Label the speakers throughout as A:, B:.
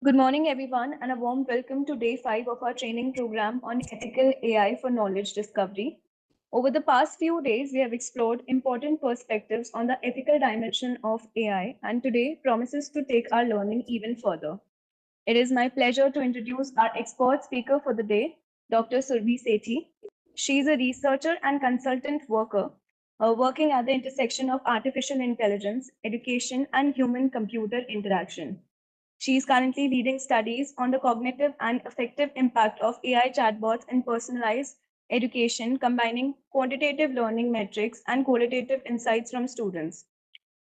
A: Good morning, everyone, and a warm welcome to day 5 of our training program on ethical AI for knowledge discovery. Over the past few days, we have explored important perspectives on the ethical dimension of AI, and today promises to take our learning even further. It is my pleasure to introduce our expert speaker for the day, Dr. Surbhi Sethi. She is a researcher and consultant worker working at the intersection of artificial intelligence, education, and human computer interaction. She is currently leading studies on the cognitive and affective impact of AI chatbots in personalized education, combining quantitative learning metrics and qualitative insights from students.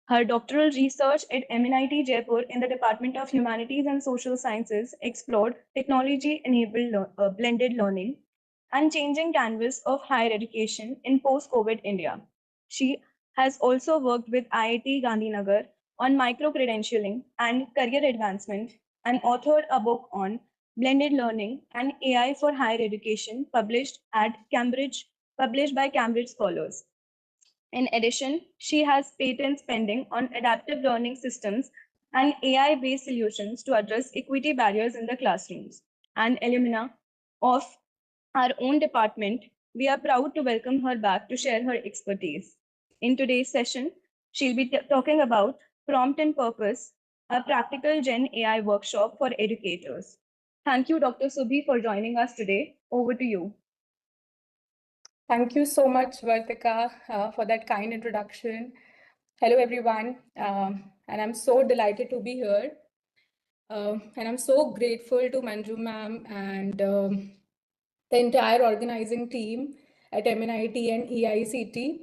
A: Her doctoral research at MNIT Jaipur in the Department of Humanities and Social Sciences explored technology enabled blended learning and changing canvas of higher education in post COVID India. She has also worked with IIT Gandhinagar on micro credentialing and career advancement and authored a book on blended learning and AI for higher education published by Cambridge Scholars. In addition, she has patents pending on adaptive learning systems and AI-based solutions to address equity barriers in the classrooms. An alumna of our own department, we are proud to welcome her back to share her expertise. In today's session, she'll be talking about Prompt and Purpose, a practical Gen AI workshop for educators. Thank you, Dr. Subhi, for joining us today. Over to you.
B: Thank you so much, Vartika, for that kind introduction. Hello, everyone, and I'm so delighted to be here. And I'm so grateful to Manju ma'am and the entire organizing team at MNIT and EICT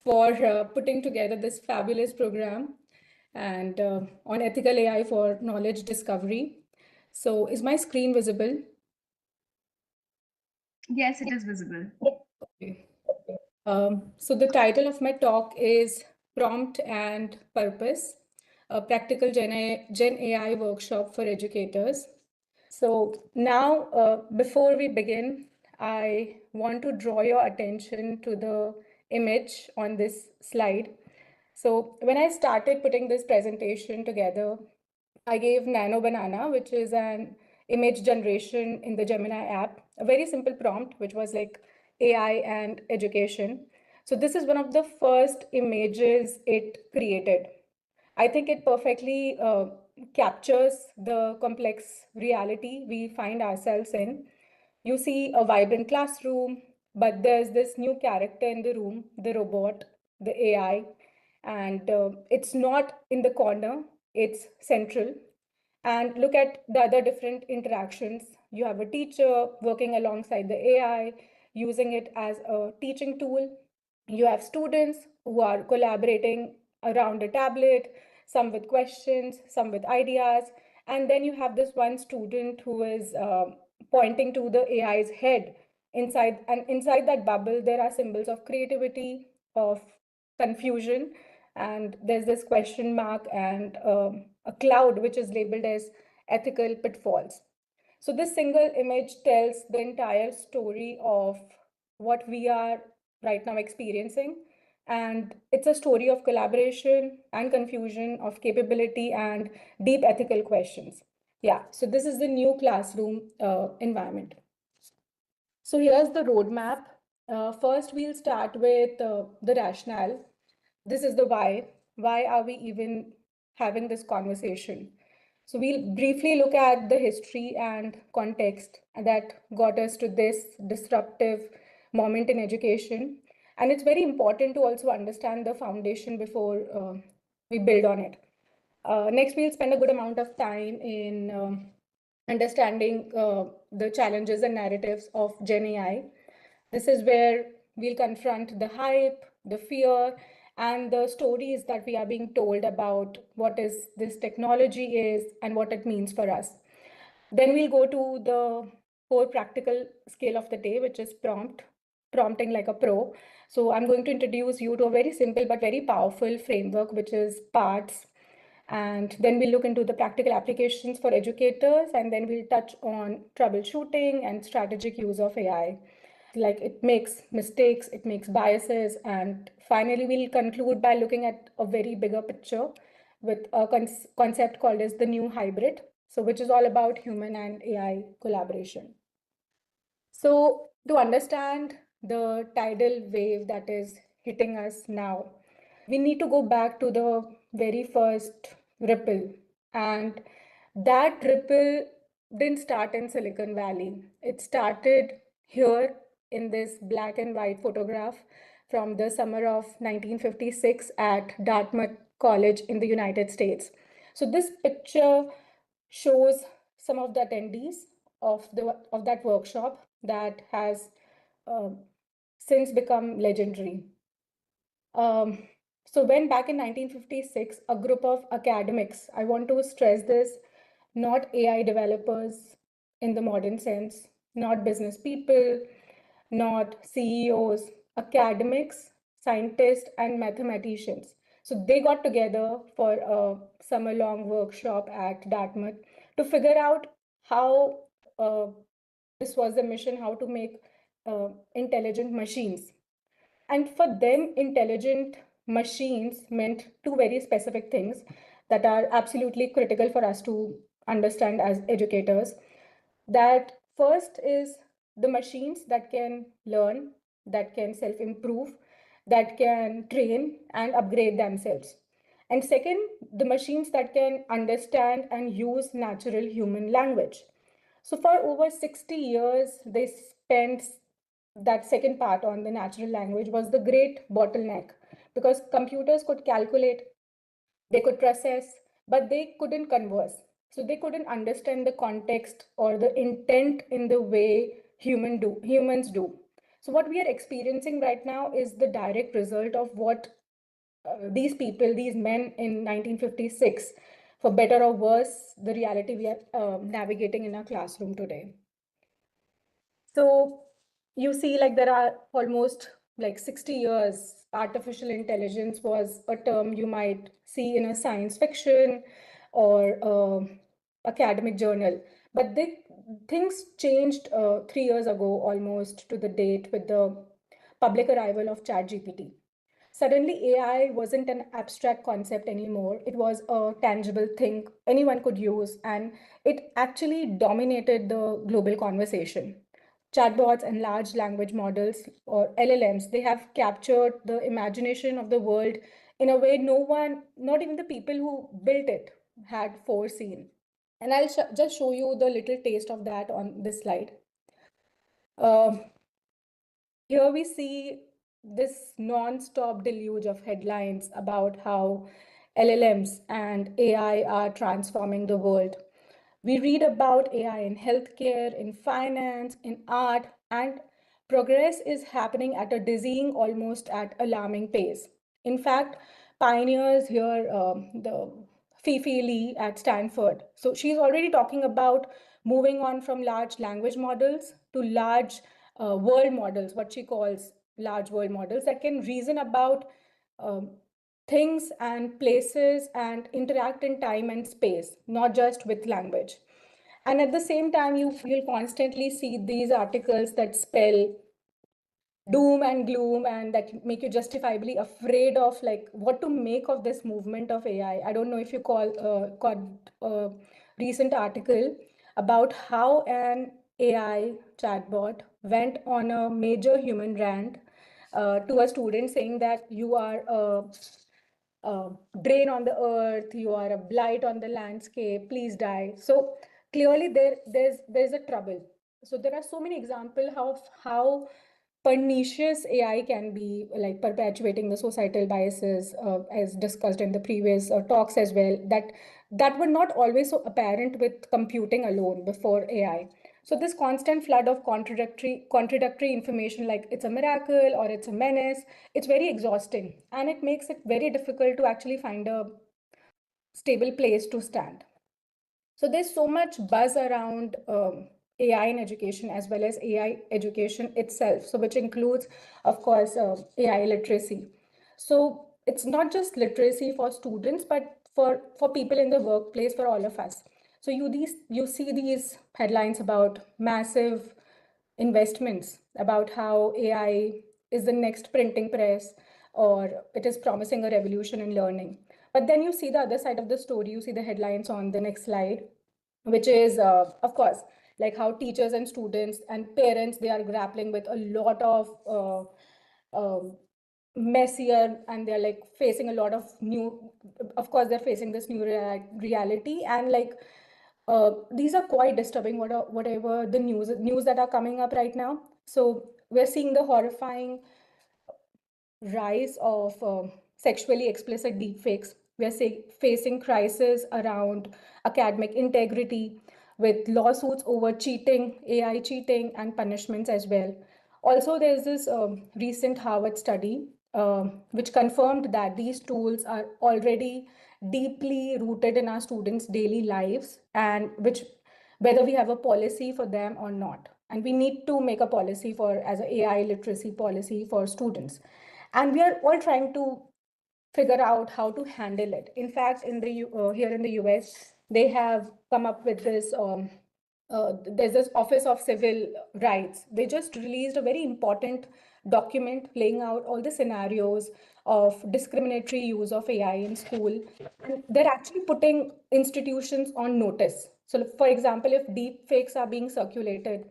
B: for putting together this fabulous program and on ethical AI for knowledge discovery. So is my screen visible?
A: Yes, it is visible.
B: Okay. So the title of my talk is Prompt and Purpose, a practical Gen AI workshop for educators. So now, before we begin, I want to draw your attention to the image on this slide. So when I started putting this presentation together, I gave Nano Banana, which is an image generation in the Gemini app, a very simple prompt, which was like AI and education. So this is one of the first images it created. I think it perfectly captures the complex reality we find ourselves in. You see a vibrant classroom, but there's this new character in the room, the robot, the AI, and it's not in the corner, it's central. And look at the other different interactions. You have a teacher working alongside the AI, using it as a teaching tool. You have students who are collaborating around a tablet, some with questions, some with ideas. And then you have this one student who is pointing to the AI's head. Inside that bubble, there are symbols of creativity, of confusion, and there's this question mark and a cloud which is labeled as ethical pitfalls. So this single image tells the entire story of what we are right now experiencing. And it's a story of collaboration and confusion, of capability and deep ethical questions. Yeah, so this is the new classroom environment. So here's the roadmap. First, we'll start with the rationale. This is the why. Why are we even having this conversation? So we'll briefly look at the history and context that got us to this disruptive moment in education. And it's very important to also understand the foundation before we build on it. Next, we'll spend a good amount of time in understanding the challenges and narratives of Gen AI. This is where we'll confront the hype, the fear, and the stories that we are being told about what is this technology is and what it means for us. Then we'll go to the core practical skill of the day, which is prompting like a pro. So I'm going to introduce you to a very simple but very powerful framework, which is PARTS. And then we'll look into the practical applications for educators, and then we'll touch on troubleshooting and strategic use of AI. Like it makes mistakes, it makes biases, and finally we'll conclude by looking at a very bigger picture with a concept called as the new hybrid. so which is all about human and AI collaboration. So to understand the tidal wave that is hitting us now, we need to go back to the very first ripple. And that ripple didn't start in Silicon Valley. It started here in this black and white photograph from the summer of 1956 at Dartmouth College in the United States. So this picture shows some of the attendees of that workshop that has uh, since become legendary. So when back in 1956, a group of academics, I want to stress this, not AI developers in the modern sense, not business people, not CEOs, academics, scientists, and mathematicians. So they got together for a summer-long workshop at Dartmouth to figure out how this was the mission, how to make intelligent machines. And for them, intelligent machines meant two very specific things that are absolutely critical for us to understand as educators. That first is the machines that can learn, that can self improve, that can train and upgrade themselves. And second, the machines that can understand and use natural human language. So for over 60 years, they spent that second part on the natural language was the great bottleneck because computers could calculate, they could process, but they couldn't converse. So they couldn't understand the context or the intent in the way humans do. So what we are experiencing right now is the direct result of what these people, these men in 1956, for better or worse, the reality we are navigating in our classroom today. So you see, like there are almost like 60 years, artificial intelligence was a term you might see in a science fiction or academic journal. But things changed 3 years ago almost to the date with the public arrival of ChatGPT. Suddenly, AI wasn't an abstract concept anymore. It was a tangible thing anyone could use, and it actually dominated the global conversation. Chatbots and large language models, or LLMs, they have captured the imagination of the world in a way no one, not even the people who built it, had foreseen. And I'll just show you the little taste of that on this slide. Uh, Here we see this non-stop deluge of headlines about how LLMs and AI are transforming the world. We read about AI in healthcare, in finance, in art, and progress is happening at a dizzying, almost at alarming pace. In fact, pioneers here, the Fifi Lee at Stanford. So she's already talking about moving on from large language models to large world models, what she calls large world models that can reason about um, things and places and interact in time and space, not just with language. And at the same time, you'll constantly see these articles that spell doom and gloom and that make you justifiably afraid of like what to make of this movement of AI. I don't know if you caught a recent article about how an AI chatbot went on a major human rant to a student saying that you are a drain on the earth, you are a blight on the landscape, please die. So clearly there's a trouble. So there are so many examples of how pernicious AI can be, like perpetuating the societal biases, as discussed in the previous talks as well, that were not always so apparent with computing alone before AI. So this constant flood of contradictory information, like it's a miracle or it's a menace, it's very exhausting, and it makes it very difficult to actually find a stable place to stand. So there's so much buzz around AI in education as well as AI education itself. So which includes, of course, AI literacy. So it's not just literacy for students, but for people in the workplace, for all of us. So you see these headlines about massive investments, about how AI is the next printing press, or it is promising a revolution in learning. But then you see the other side of the story. You see the headlines on the next slide, which is, of course, like how teachers and students and parents, they are grappling with a lot of messier, and they're like facing a lot of new, of course, they're facing this new reality. And like, these are quite disturbing, whatever the news that are coming up right now. So we're seeing the horrifying rise of sexually explicit deepfakes. We are facing crisis around academic integrity, with lawsuits over cheating, AI cheating, and punishments as well. Also, there's this recent Harvard study which confirmed that these tools are already deeply rooted in our students' daily lives, and which, whether we have a policy for them or not. And we need to make a policy for, as an AI literacy policy for students. And we are all trying to figure out how to handle it. In fact, here in the US, they have come up with this. There's this Office of Civil Rights. They just released a very important document laying out all the scenarios of discriminatory use of AI in school. And they're actually putting institutions on notice. So, for example, if deep fakes are being circulated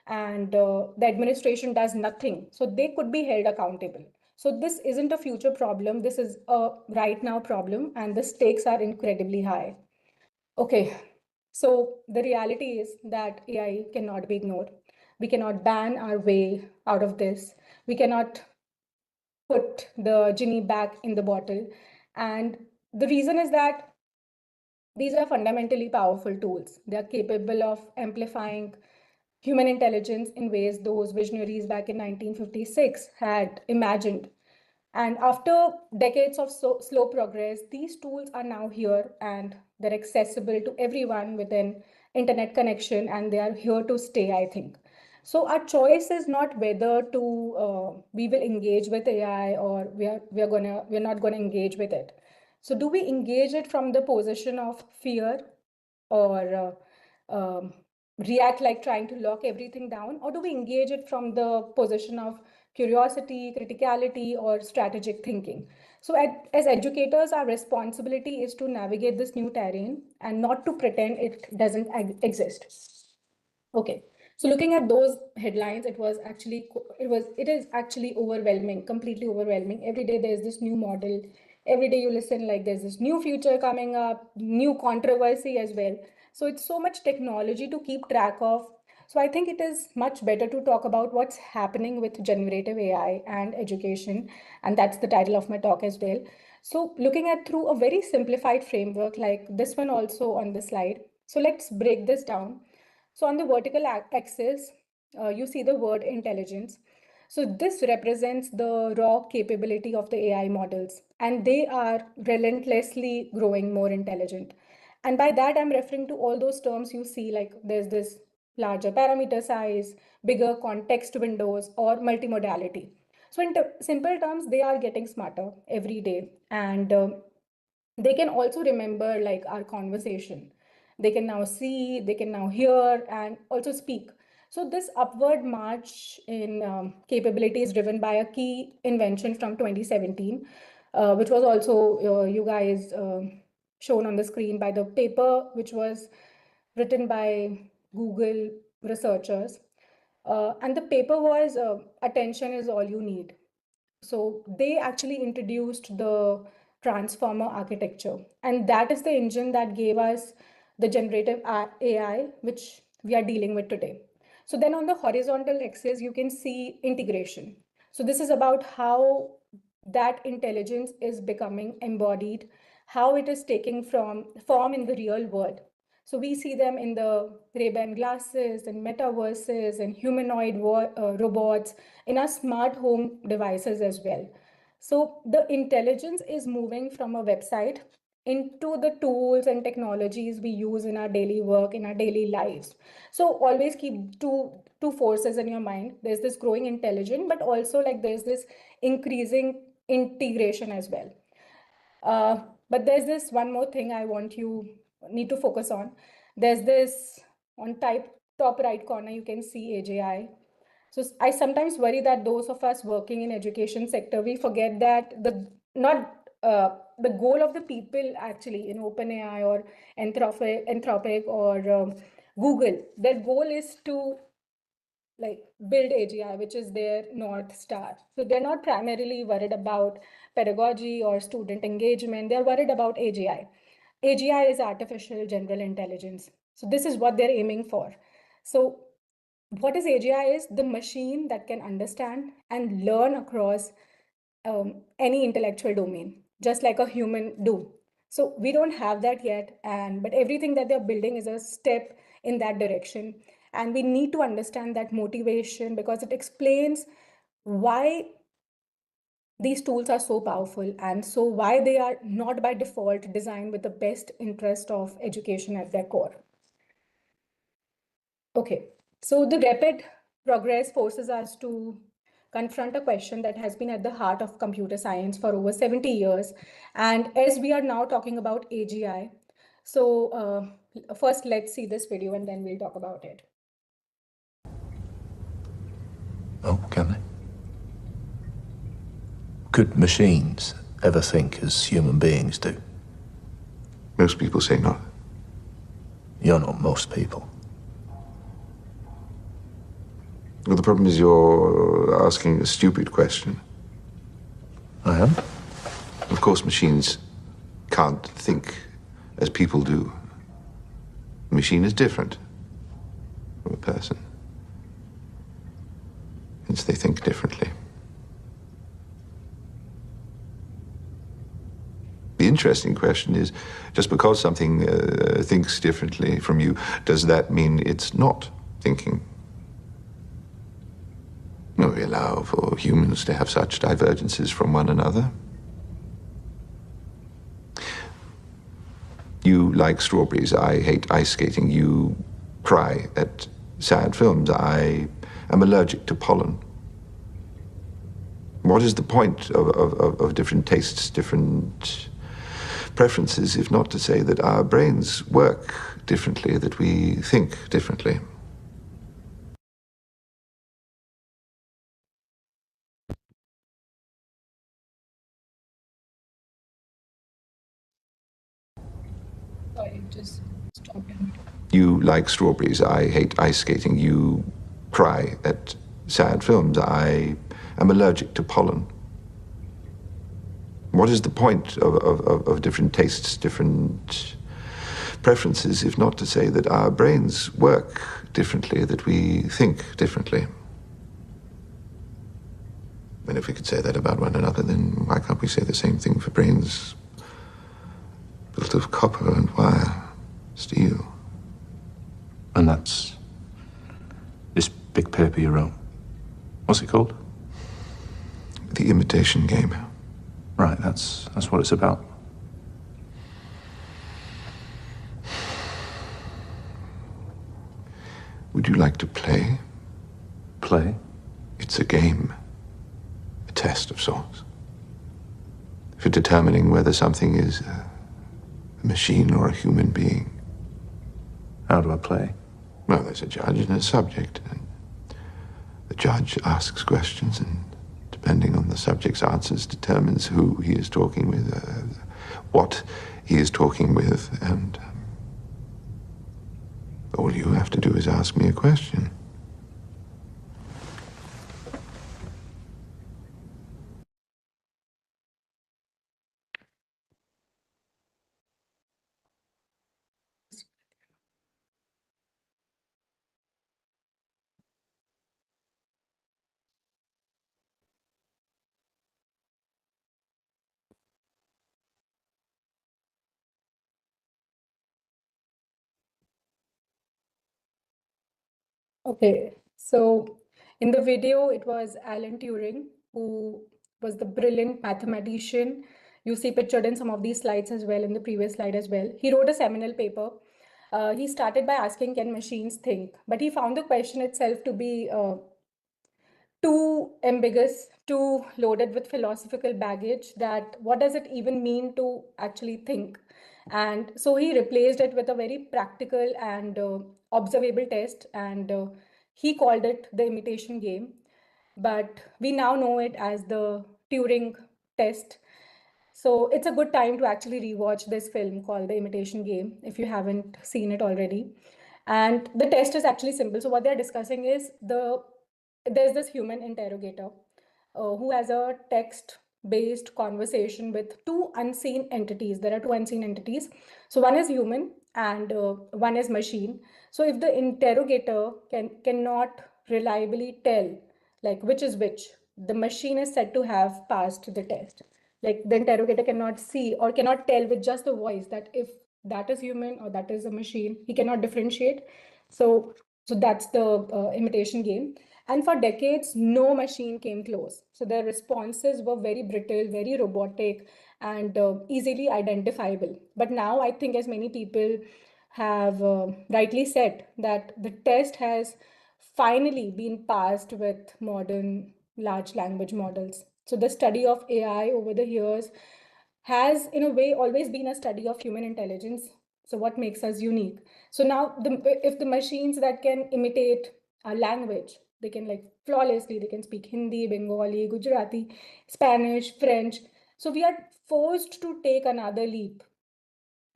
B: and the administration does nothing, so they could be held accountable. So this isn't a future problem, this is a right now problem, and the stakes are incredibly high. Okay, so the reality is that AI cannot be ignored. We cannot ban our way out of this. We cannot put the genie back in the bottle. And the reason is that these are fundamentally powerful tools. They are capable of amplifying human intelligence in ways those visionaries back in 1956 had imagined. And after decades of slow progress, these tools are now here, and they're accessible to everyone with an internet connection, and they are here to stay, I think. So our choice is not whether to we will engage with AI, or we're not gonna engage with it. So do we engage it from the position of fear, or react like trying to lock everything down, or do we engage it from the position of curiosity, criticality, or strategic thinking? So as educators, our responsibility is to navigate this new terrain and not to pretend it doesn't exist. Okay. So looking at those headlines, it is actually overwhelming, completely overwhelming. Every day there's this new model. Every day you listen like there's this new feature coming up, new controversy as well. So it's so much technology to keep track of. So I think it is much better to talk about what's happening with generative AI and education. And that's the title of my talk as well. So looking at through a very simplified framework like this one also on the slide. So let's break this down. So on the vertical axis, you see the word intelligence. So this represents the raw capability of the AI models, and they are relentlessly growing more intelligent. And by that, I'm referring to all those terms you see, like there's this larger parameter size, bigger context windows, or multimodality. So in simple terms, they are getting smarter every day. And they can also remember like our conversation. They can now see, they can now hear, and also speak. So this upward march in capability is driven by a key invention from 2017, which was also you guys shown on the screen by the paper, which was written by Google researchers. And the paper was Attention is All You Need. So they actually introduced the transformer architecture, and that is the engine that gave us the generative AI, which we are dealing with today. So then on the horizontal axis, you can see integration. So this is about how that intelligence is becoming embodied, how it is taking from form in the real world. So we see them in the Ray-Ban glasses and metaverses and humanoid robots in our smart home devices as well. So the intelligence is moving from a website into the tools and technologies we use in our daily work, in our daily lives. So always keep two forces in your mind. There's this growing intelligence, but also like there's this increasing integration as well. But there's this one more thing I want you need to focus on. There's this on top right corner, you can see AGI. So I sometimes worry that those of us working in education sector, we forget that the not the goal of the people actually in OpenAI or Anthropic or Google, their goal is to like build AGI, which is their North Star. So they're not primarily worried about pedagogy or student engagement. They're worried about AGI. AGI is artificial general intelligence. So this is what they're aiming for. So what is AGI is the machine that can understand and learn across any intellectual domain, just like a human do. So we don't have that yet, but everything that they're building is a step in that direction. And we need to understand that motivation because it explains why these tools are so powerful and so why they are not by default designed with the best interest of education at their core. Okay, so the rapid progress forces us to confront a question that has been at the heart of computer science for over 70 years. And as we are now talking about AGI, so first let's see this video and then we'll talk about it.
C: Oh, can they? Could machines ever think as human beings do?
D: Most people say not.
C: You're not most people.
D: Well, the problem is you're asking a stupid question.
C: I am?
D: Of course, machines can't think as people do. A machine is different from a person. Hence, they think differently. The interesting question is, just because something thinks differently from you, does that mean it's not thinking? No, we allow for humans to have such divergences from one another. You like strawberries, I hate ice skating. You cry at sad films, I am allergic to pollen. What is the point of different tastes, different preferences, if not to say that our brains work differently, that we think differently?
B: Sorry, just stopped.
D: You like strawberries, I hate ice skating. You cry at sad films, I am allergic to pollen. What is the point of different tastes, different preferences, if not to say that our brains work differently, that we think differently? And if we could say that about one another, then why can't we say the same thing for brains built of copper and wire, steel?
C: And that's this big paper you wrote. What's it called?
D: The Imitation Game.
C: Right, that's what it's about.
D: Would you like to play?
C: Play?
D: It's a game, a test of sorts, for determining whether something is a machine or a human being.
C: How do I play?
D: Well, there's a judge and a subject, and the judge asks questions, and depending on the subject's answers, determines who he is talking with, what he is talking with, and all you have to do is ask me a question.
B: Okay, so in the video, it was Alan Turing, who was the brilliant mathematician. You see pictured in some of these slides as well, in the previous slide as well. He wrote a seminal paper. He started by asking, can machines think? But he found the question itself to be too ambiguous, too loaded with philosophical baggage, that what does it even mean to actually think? And so he replaced it with a very practical and observable test, and he called it the imitation game. But we now know it as the Turing test. So it's a good time to actually rewatch this film called The Imitation Game if you haven't seen it already. And the test is actually simple. So what they're discussing is there's this human interrogator who has a text-based conversation with two unseen entities. There are two unseen entities. So one is human and one is machine. So if the interrogator cannot reliably tell like which is which, the machine is said to have passed the test. Like the interrogator cannot see or cannot tell with just the voice that if that is human or that is a machine. He cannot differentiate. So that's the imitation game. And for decades, no machine came close. So their responses were very brittle, very robotic, and easily identifiable. But now I think, as many people have rightly said, that the test has finally been passed with modern large language models. So the study of AI over the years has, in a way, always been a study of human intelligence. So what makes us unique? So now, if the machines that can imitate our language, they can like flawlessly, they can speak Hindi, Bengali, Gujarati, Spanish, French. So we are forced to take another leap.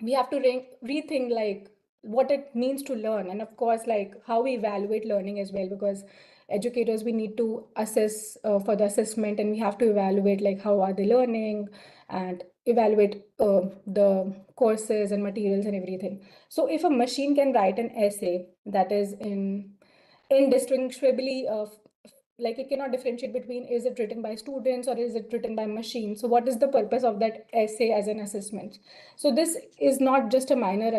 B: We have to rethink like what it means to learn, and of course like how we evaluate learning as well, because educators, we need to assess for the assessment, and we have to evaluate like how are they learning and evaluate the courses and materials and everything. So if a machine can write an essay that is indistinguishably like it cannot differentiate between is it written by students or is it written by machine, so what is the purpose of that essay as an assessment? So this is not just a minor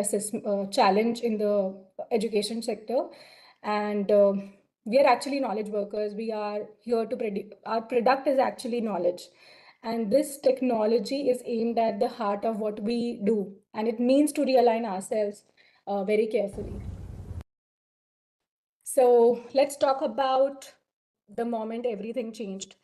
B: challenge in the education sector, and we are actually knowledge workers. We are here to predict. Our product is actually knowledge, and this technology is aimed at the heart of what we do, and it means to realign ourselves very carefully. So let's talk about the moment everything changed.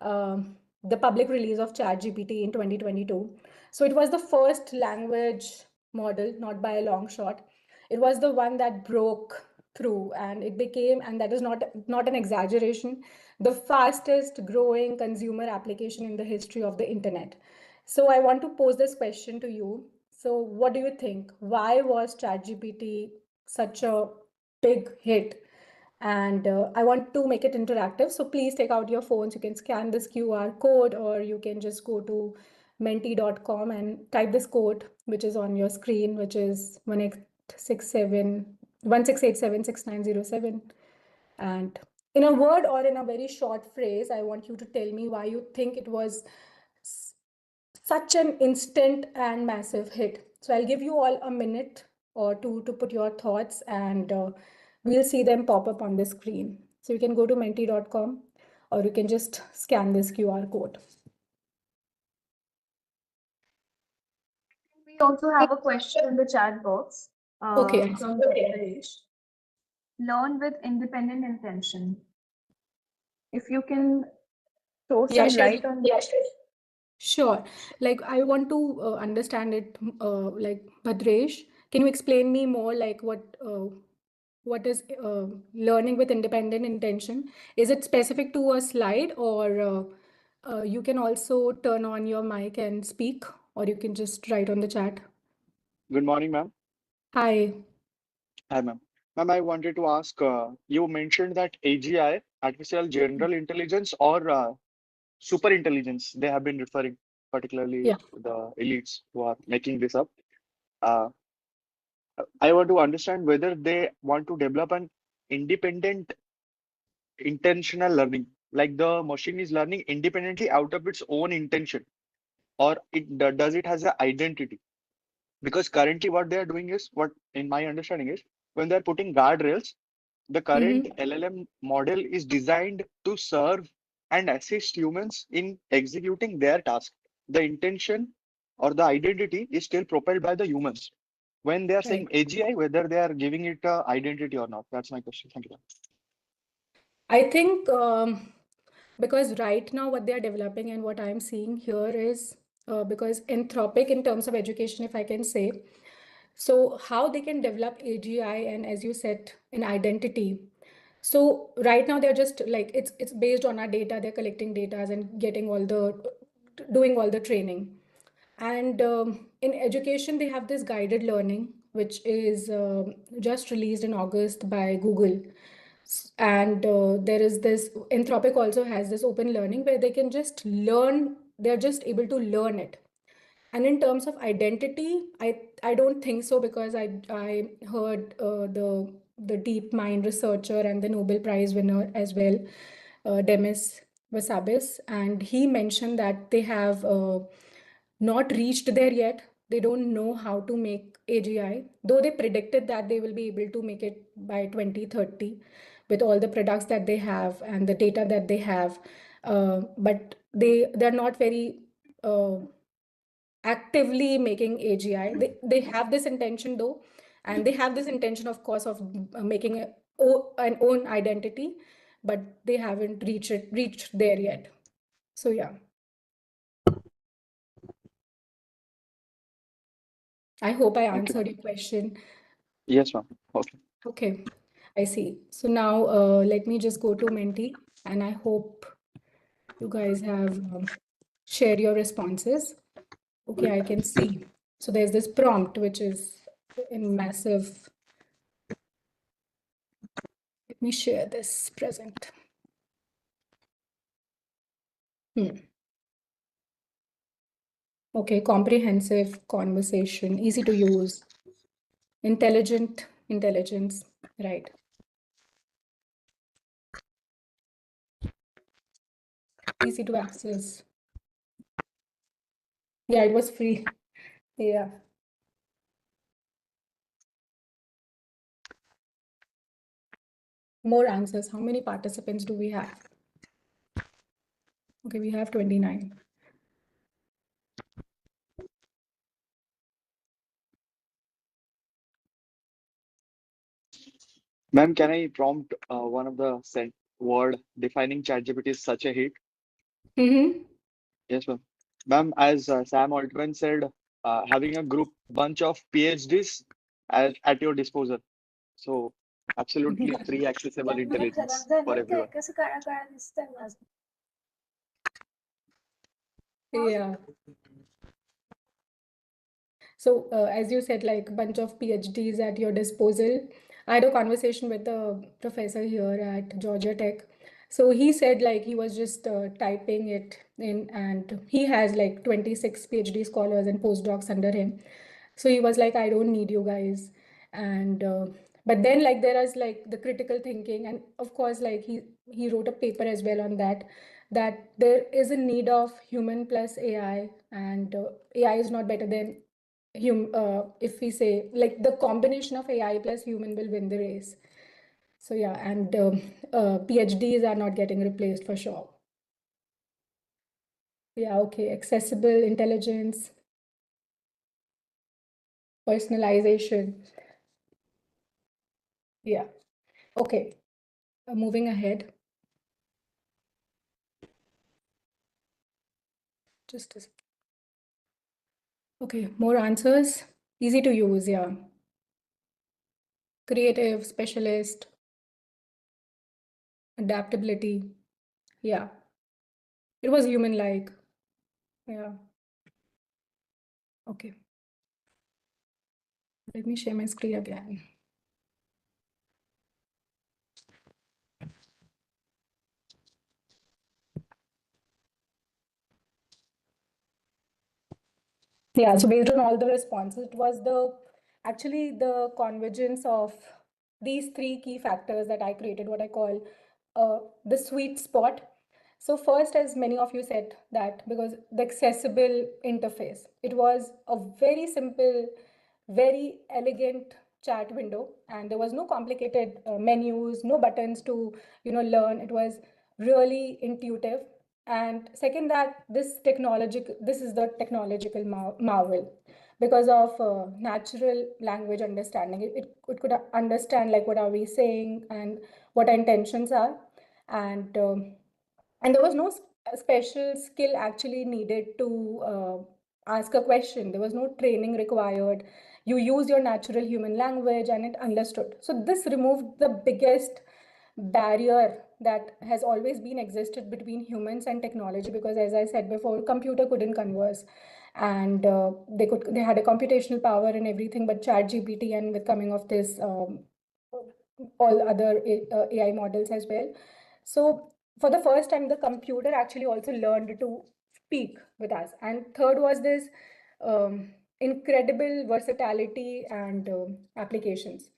B: The public release of ChatGPT in 2022. So it was the first language model, not by a long shot. It was the one that broke through, and it became, and that is not an exaggeration, the fastest growing consumer application in the history of the internet. So I want to pose this question to you. So what do you think? Why was ChatGPT such a big hit? And I want to make it interactive. So please take out your phones. You can scan this QR code, or you can just go to menti.com and type this code, which is on your screen, which is 16876907. And in a word or in a very short phrase, I want you to tell me why you think it was such an instant and massive hit. So I'll give you all a minute or two to put your thoughts, and we'll see them pop up on the screen. So you can go to menti.com, or you can just scan this QR code.
A: We also have a question in the chat box
B: Okay.
A: from Paresh. Learn with independent intention. If you can throw some light on that.
B: Sure. Like I want to understand it. Like Bhadresh, can you explain me more? Like what is learning with independent intention? Is it specific to a slide, or you can also turn on your mic and speak, or you can just write on the chat?
E: Good morning, ma'am.
B: Hi.
E: Hi, ma'am. Ma'am, I wanted to ask, you mentioned that AGI, artificial general intelligence, or super intelligence, they have been referring, particularly
B: Yeah.
E: the elites who are making this up. Uh, I want to understand whether they want to develop an independent intentional learning, like the machine is learning independently out of its own intention, or does it has an identity? Because currently what they are doing is, what in my understanding is, when they're putting guardrails, the current LLM model is designed to serve and assist humans in executing their task. The intention or the identity is still propelled by the humans. When they are saying AGI, whether they are giving it a identity or not. That's my question. Thank you.
B: I think because right now what they are developing and what I'm seeing here is because Anthropic, in terms of education, if I can say, so how they can develop AGI and, as you said, an identity. So right now they're just like it's based on our data. They're collecting data and getting doing all the training. And in education, they have this guided learning, which is just released in August by Google. And there is this, Anthropic also has this open learning where they can just learn, they're just able to learn it. And in terms of identity, I don't think so, because I heard the DeepMind researcher and the Nobel Prize winner as well, Demis Hassabis, and he mentioned that they have not reached there yet. They don't know how to make AGI, though they predicted that they will be able to make it by 2030 with all the products that they have and the data that they have. But they're not very actively making AGI. They have this intention though, and they have this intention, of course, of making an own identity, but they haven't reached there yet. So yeah. I hope I answered your question.
E: Yes, ma'am. Okay.
B: Okay, I see. So now let me just go to Menti, and I hope you guys have shared your responses. Okay, I can see. So there's this prompt, which is in massive. Let me share this present. Okay, comprehensive conversation, easy to use, intelligence, right? Easy to access. Yeah, it was free. Yeah. More answers. How many participants do we have? Okay, we have 29.
E: Ma'am, can I prompt one of the word defining ChatGPT is such a hit?
B: Mm-hmm.
E: Yes, ma'am. Ma'am, as Sam Altman said, having a group bunch of PhDs at your disposal. So absolutely free accessible intelligence for everyone.
B: Yeah. So as you said, like a bunch of PhDs at your disposal. I had a conversation with a professor here at Georgia Tech. So he said like he was just typing it in, and he has like 26 PhD scholars and postdocs under him. So he was like, I don't need you guys. And but then like there is like the critical thinking, and of course like he wrote a paper as well on that, that there is a need of human plus AI, and AI is not better than if we say like the combination of AI plus human will win the race. So yeah, and PhDs are not getting replaced for sure. Yeah, okay, accessible intelligence, personalization. Yeah, okay, moving ahead. Just a okay, more answers. Easy to use, yeah. Creative, specialist, adaptability. Yeah. It was human-like. Yeah. Okay. Let me share my screen again. Yeah, so based on all the responses, it was actually the convergence of these three key factors that I created, what I call the sweet spot. So first, as many of you said, that because the accessible interface, it was a very simple, very elegant chat window, and there was no complicated menus, no buttons to learn. It was really intuitive. And second, that this is the technological marvel, because of natural language understanding. It could understand like what are we saying and what our intentions are, and there was no special skill actually needed to ask a question. There was no training required. You use your natural human language and it understood. So this removed the biggest barrier that has always been existed between humans and technology, because as I said before, computer couldn't converse. and they had a computational power and everything, but ChatGPT and with coming of this all other AI models as well. So for the first time, the computer actually also learned to speak with us. And third was this incredible versatility and applications.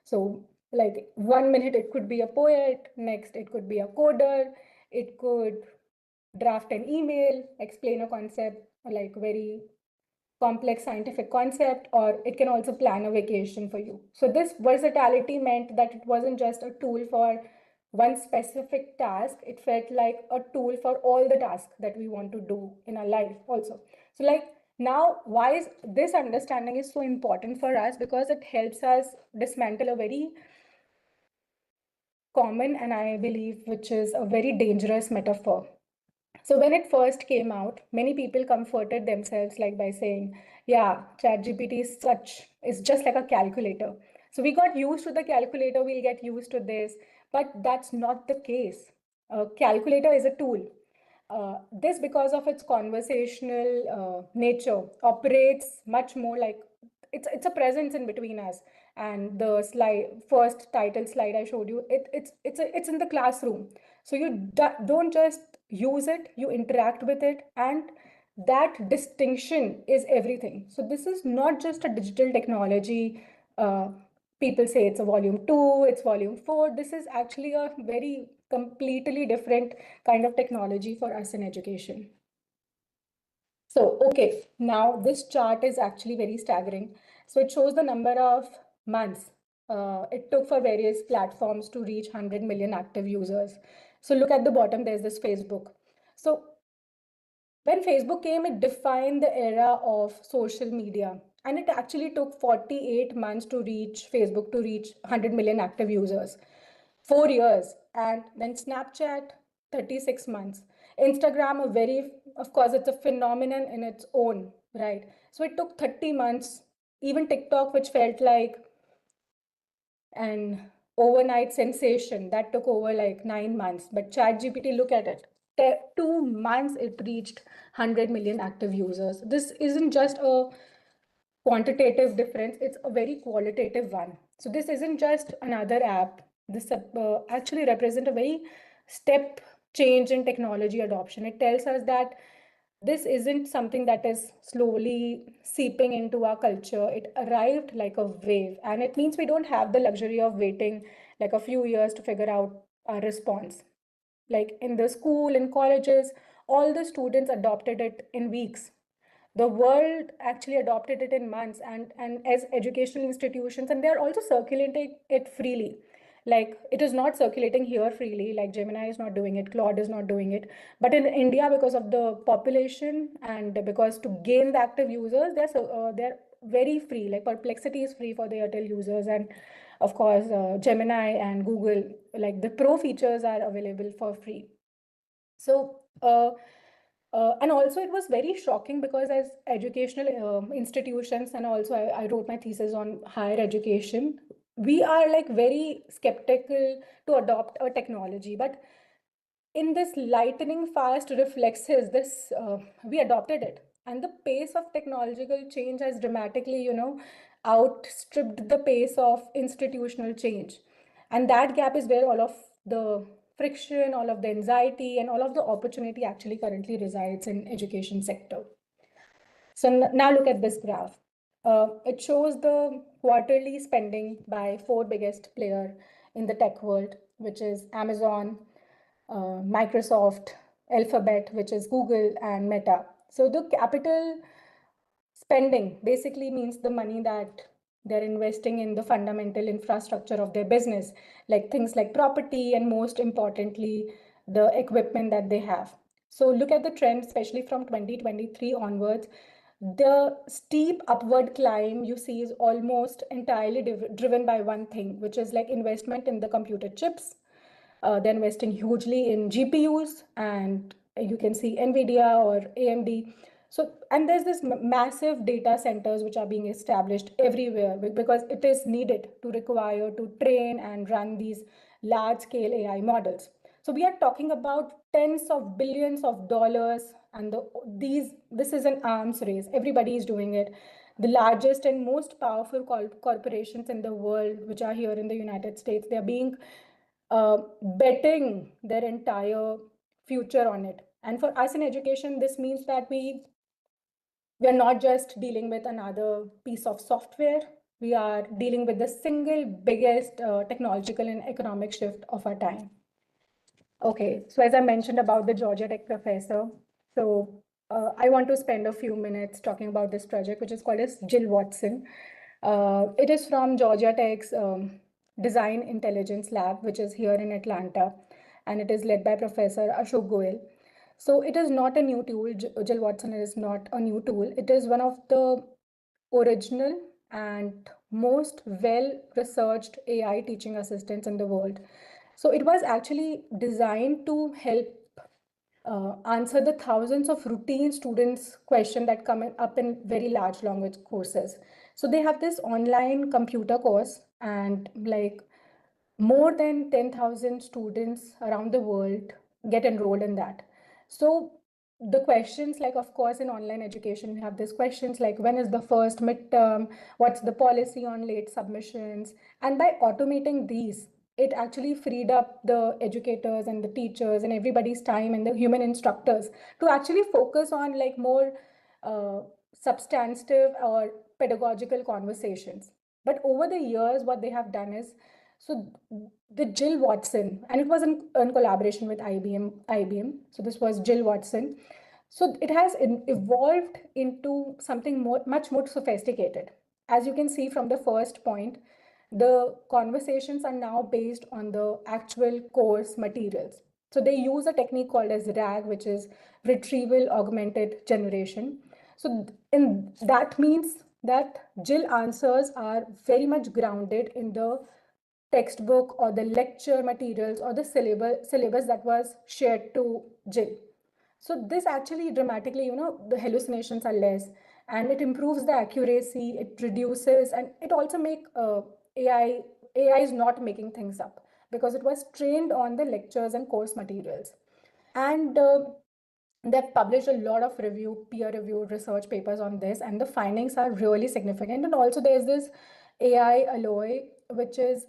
B: So like 1 minute it could be a poet, next it could be a coder, it could draft an email, explain a concept like very complex scientific concept, or it can also plan a vacation for you. So this versatility meant that it wasn't just a tool for one specific task, it felt like a tool for all the tasks that we want to do in our life also. So like now, why is this understanding is so important for us? Because it helps us dismantle a very common, and I believe which is a very dangerous metaphor. So when it first came out, many people comforted themselves like by saying, yeah, ChatGPT is just like a calculator. So we got used to the calculator, we'll get used to this, but that's not the case. A calculator is a tool. This, because of its conversational nature, operates much more like it's a presence in between us. And the first title slide I showed you, it's in the classroom. So you don't just use it, you interact with it, and that distinction is everything. So this is not just a digital technology. People say it's a volume 2, it's volume 4. This is actually a very completely different kind of technology for us in education. So, okay, now this chart is actually very staggering. So it shows the number of months it took for various platforms to reach 100 million active users. So look at the bottom, there's this Facebook. So when Facebook came, it defined the era of social media. And it actually took 48 months to reach Facebook to reach 100 million active users. 4 years. And then Snapchat, 36 months. Instagram, of course, it's a phenomenon in its own, right? So it took 30 months. Even TikTok, which felt like an overnight sensation, that took over like 9 months. But ChatGPT, look at it. 2 months it reached 100 million active users. This isn't just a quantitative difference, it's a very qualitative one. So this isn't just another app. This actually represents a very step change in technology adoption. It tells us that this isn't something that is slowly seeping into our culture. It arrived like a wave, and it means we don't have the luxury of waiting like a few years to figure out our response. Like in the school and colleges, all the students adopted it in weeks. The world actually adopted it in months, and as educational institutions, and they're also circulating it freely. Like it is not circulating here freely, like Gemini is not doing it, Claude is not doing it. But in India, because of the population and because to gain the active users, they're very free. Like Perplexity is free for the Airtel users, and of course, Gemini and Google, like the pro features are available for free. So, and also it was very shocking because as educational institutions, and also I wrote my thesis on higher education, we are like very skeptical to adopt a technology. But in this lightning fast reflexes, we adopted it. And the pace of technological change has dramatically, outstripped the pace of institutional change. And that gap is where all of the friction, all of the anxiety, and all of the opportunity actually currently resides in education sector. So now look at this graph. It shows the quarterly spending by 4 biggest player in the tech world, which is Amazon, Microsoft, Alphabet, which is Google, and Meta. So the capital spending basically means the money that they're investing in the fundamental infrastructure of their business, like things like property and most importantly, the equipment that they have. So look at the trend, especially from 2023 onwards. The steep upward climb you see is almost entirely driven by one thing, which is like investment in the computer chips. They're investing hugely in GPUs, and you can see NVIDIA or AMD. So, and there's this massive data centers which are being established everywhere because it is needed to require to train and run these large scale AI models. So we are talking about tens of billions of dollars, and this is an arms race. Everybody is doing it. The largest and most powerful corporations in the world, which are here in the United States, they are being betting their entire future on it. And for us in education, this means that we are not just dealing with another piece of software. We are dealing with the single biggest technological and economic shift of our time. Okay, so as I mentioned about the Georgia Tech professor, so I want to spend a few minutes talking about this project, which is called as Jill Watson. It is from Georgia Tech's Design Intelligence Lab, which is here in Atlanta, and it is led by Professor Ashok Goel. So it is not a new tool. Jill Watson is not a new tool. It is one of the original and most well-researched AI teaching assistants in the world. So it was actually designed to help answer the thousands of routine students' questions that come up in very large language courses. So they have this online computer course, and like more than 10,000 students around the world get enrolled in that. So the questions, like, of course, in online education, we have these questions like, when is the first midterm? What's the policy on late submissions? And by automating these, it actually freed up the educators and the teachers and everybody's time and the human instructors to actually focus on like more substantive or pedagogical conversations. But over the years, what they have done is, so the Jill Watson, and it was in collaboration with IBM. So this was Jill Watson. So it has evolved into something much more sophisticated. As you can see from the first point, the conversations are now based on the actual course materials. So they use a technique called as RAG, which is retrieval augmented generation. So that means that Jill answers are very much grounded in the textbook or the lecture materials or the syllabus that was shared to Jill. So this actually dramatically, the hallucinations are less, and it improves the accuracy, it reduces, and it also make AI is not making things up because it was trained on the lectures and course materials. And they've published a lot of peer-reviewed research papers on this, and the findings are really significant. And also there's this AI Alloy, which is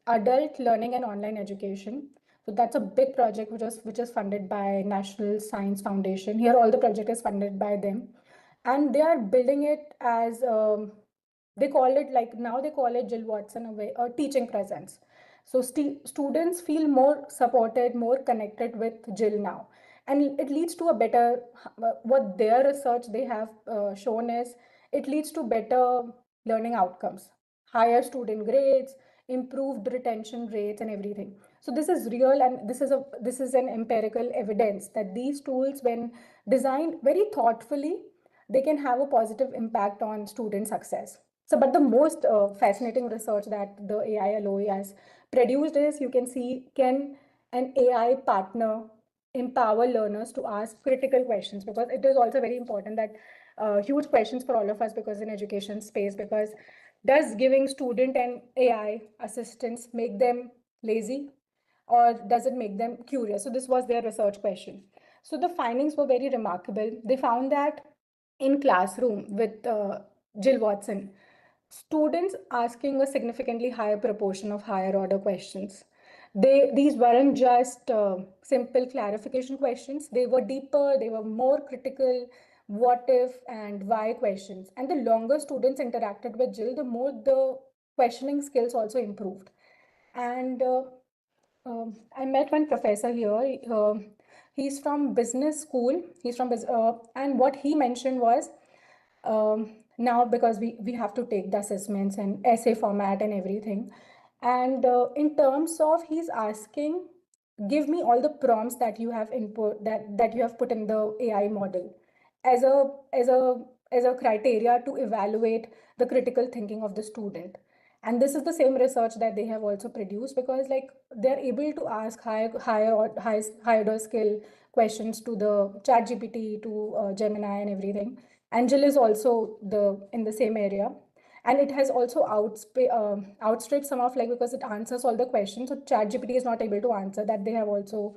B: adult learning and online education. So that's a big project which is funded by National Science Foundation. Here, all the project is funded by them, and they are building it as they call it Jill Watson a teaching presence. So students feel more supported, more connected with Jill now, and it leads to a better. What their research they have shown is it leads to better learning outcomes, higher student grades, improved retention rates, and everything. So this is real, and this is an empirical evidence that these tools, when designed very thoughtfully, they can have a positive impact on student success. So, but the most fascinating research that the AI Alloy has produced is, you can see, can an AI partner empower learners to ask critical questions? Because it is also very important that huge questions for all of us, because in education space, because does giving student and AI assistance make them lazy, or does it make them curious? So this was their research question. So the findings were very remarkable. They found that in classroom with Jill Watson, students asking a significantly higher proportion of higher order questions. These weren't just simple clarification questions. They were deeper, they were more critical, what if and why questions. And the longer students interacted with Jill, the more the questioning skills also improved. And I met one professor here. He's from business school. And what he mentioned was, now because we have to take the assessments and essay format and everything. And in terms of, he's asking, give me all the prompts that you have that you have put in the AI model as a criteria to evaluate the critical thinking of the student. And this is the same research that they have also produced, because like they're able to ask higher skill questions to the ChatGPT, to Gemini and everything. And Jill is also in the same area. And it has also outstripped some of, like, because it answers all the questions. So ChatGPT is not able to answer that. They have also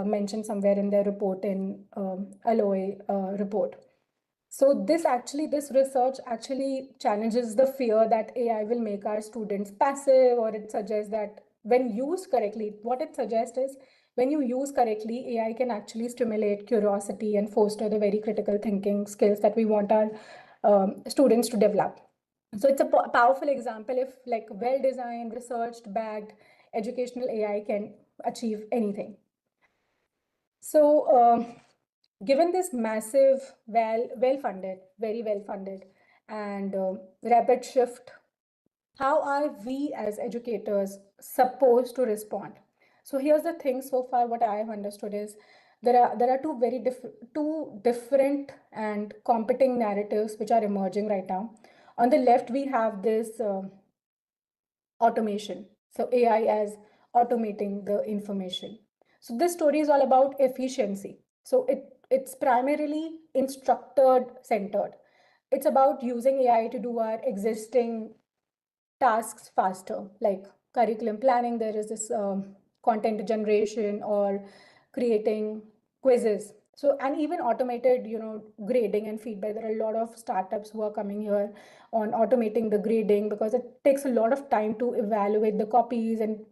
B: mentioned somewhere in their report, in Alloy report. So this research actually challenges the fear that AI will make our students passive, or it suggests that when used correctly, what it suggests is when you use correctly, AI can actually stimulate curiosity and foster the very critical thinking skills that we want our students to develop. So it's a powerful example if, like, well-designed, researched, backed educational AI can achieve anything. So given this massive, well-funded, very well-funded, and rapid shift, how are we as educators supposed to respond? So here's the thing. So far, what I have understood is there are two different and competing narratives which are emerging right now. On the left, we have this automation. So AI as automating the information. So this story is all about efficiency. So it's primarily instructor centered. It's about using AI to do our existing tasks faster, like curriculum planning. There is this content generation, or creating quizzes. So, and even automated, grading and feedback. There are a lot of startups who are coming here on automating the grading, because it takes a lot of time to evaluate the copies and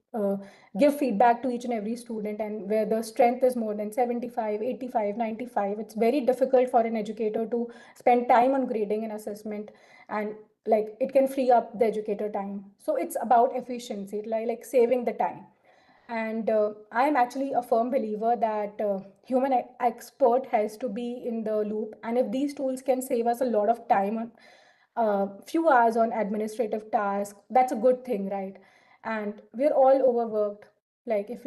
B: give feedback to each and every student. And where the strength is more than 75, 85, 95, it's very difficult for an educator to spend time on grading and assessment, and like it can free up the educator time. So it's about efficiency, like saving the time. And I am actually a firm believer that human expert has to be in the loop. And if these tools can save us a lot of time, on few hours on administrative tasks, that's a good thing, right? And we're all overworked. Like if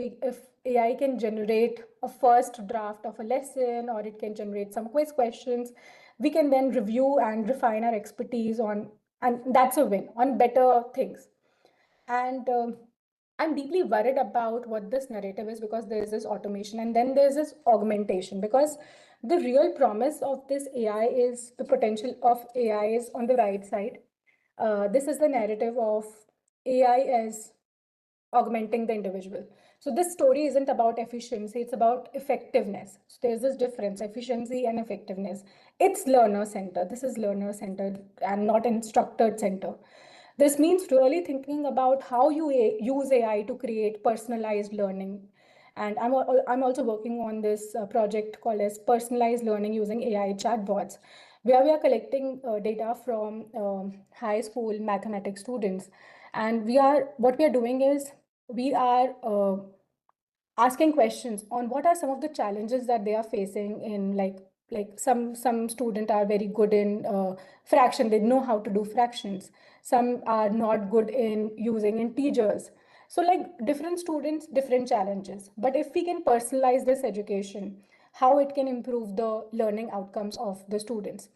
B: AI can generate a first draft of a lesson, or it can generate some quiz questions, we can then review and refine our expertise on, and that's a win on better things. And I'm deeply worried about what this narrative is, because there's this automation and then there's this augmentation. Because the real promise of this AI is the potential of AI is on the right side. This is the narrative of AI as augmenting the individual. So this story isn't about efficiency, it's about effectiveness. So there's this difference, efficiency and effectiveness. It's learner centered. This is learner centered and not instructor centered. This means really thinking about how you use AI to create personalized learning. And I'm also working on this project called as personalized learning using AI chatbots, where we are collecting data from high school mathematics students. And what we are doing is we are asking questions on what are some of the challenges that they are facing in, like some student are very good in fraction, they know how to do fractions. Some are not good in using integers. So, like, different students, different challenges. But if we can personalize this education, how it can improve the learning outcomes of the students.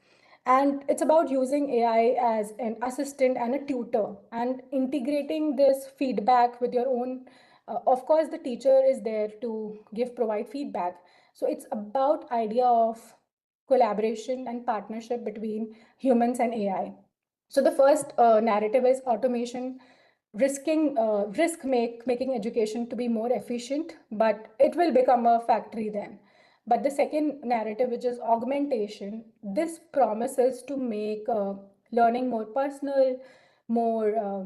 B: And it's about using AI as an assistant and a tutor, and integrating this feedback with your own. Of course, the teacher is there to provide feedback. So it's about idea of collaboration and partnership between humans and AI. So the first narrative is automation making education to be more efficient, but it will become a factory then. But the second narrative, which is augmentation, this promises to make learning more personal, more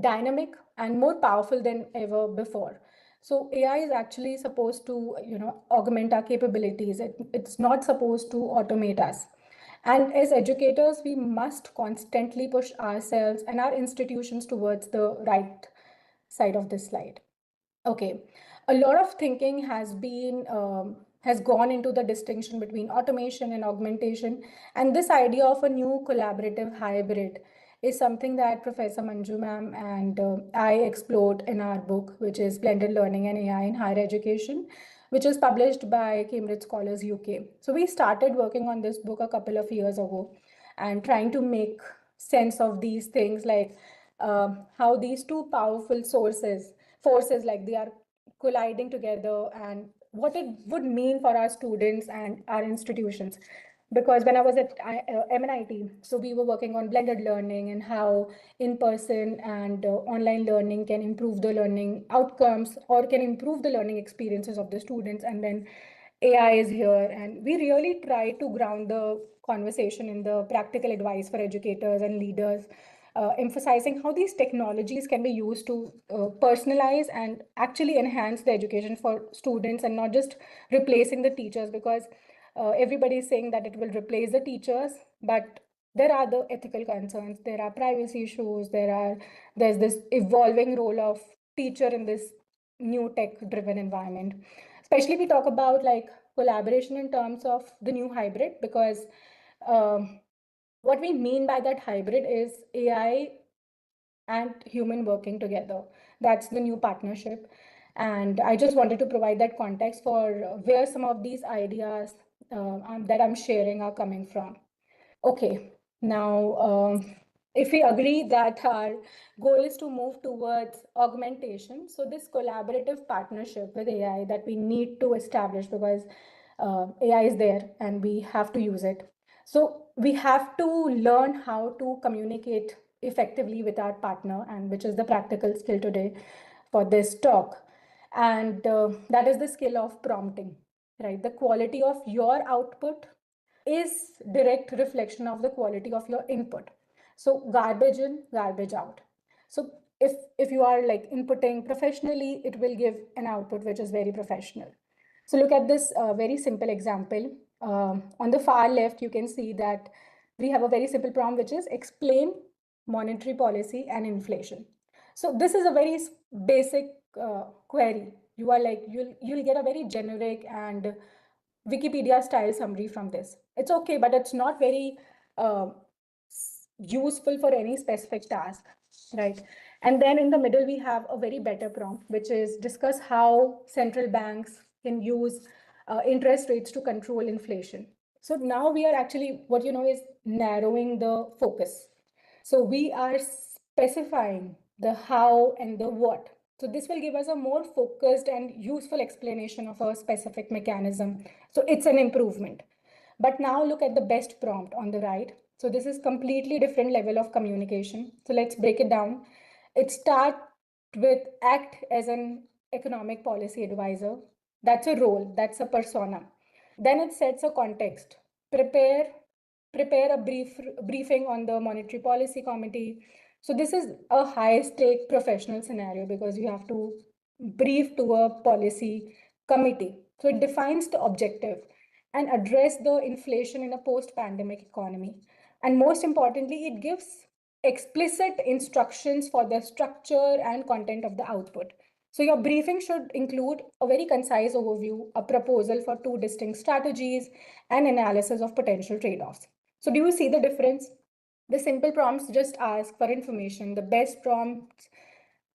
B: dynamic, and more powerful than ever before. So AI is actually supposed to, augment our capabilities. It's not supposed to automate us. And as educators, we must constantly push ourselves and our institutions towards the right side of this slide. Okay, a lot of thinking has gone into the distinction between automation and augmentation, and this idea of a new collaborative hybrid is something that Professor Manju ma'am and I explored in our book, which is Blended Learning and AI in Higher Education, which is published by Cambridge Scholars UK. So we started working on this book a couple of years ago, and trying to make sense of these things, like how these two powerful forces, like, they are colliding together, and what it would mean for our students and our institutions. because when I was at MNIT, so we were working on blended learning and how in-person and online learning can improve the learning outcomes or can improve the learning experiences of the students. And then AI is here, and we really try to ground the conversation in the practical advice for educators and leaders, emphasizing how these technologies can be used to personalize and actually enhance the education for students and not just replacing the teachers, because everybody is saying that it will replace the teachers, but there are the ethical concerns, there are privacy issues, there's this evolving role of teacher in this new tech driven environment. Especially we talk about like collaboration in terms of the new hybrid, because what we mean by that hybrid is AI and human working together. That's the new partnership. And I just wanted to provide that context for where some of these ideas that I'm sharing are coming from. Okay, now if we agree that our goal is to move towards augmentation, so this collaborative partnership with AI that we need to establish, because AI is there and we have to use it. So we have to learn how to communicate effectively with our partner, and which is the practical skill today for this talk. And that is the skill of prompting, right? The quality of your output is direct reflection of the quality of your input. So garbage in, garbage out. So if you are like inputting professionally, it will give an output which is very professional. So look at this very simple example. On the far left, you can see that we have a very simple prompt, which is explain monetary policy and inflation. So this is a very basic query. You are like, you'll get a very generic and Wikipedia style summary from this. It's okay, but it's not very useful for any specific task, right? And then in the middle, we have a very better prompt, which is discuss how central banks can use interest rates to control inflation. So now we are actually, what you know is narrowing the focus. So we are specifying the how and the what. So this will give us a more focused and useful explanation of a specific mechanism. So it's an improvement. But now look at the best prompt on the right. So this is completely different level of communication. So let's break it down. It starts with act as an economic policy advisor. That's a role, that's a persona. Then it sets a context. Prepare a briefing on the monetary policy committee. So this is a high stake professional scenario because you have to brief to a policy committee. So it defines the objective and address the inflation in a post-pandemic economy. And most importantly, it gives explicit instructions for the structure and content of the output. So your briefing should include a very concise overview, a proposal for two distinct strategies, and analysis of potential trade-offs. So do you see the difference? The simple prompts just ask for information. The best prompts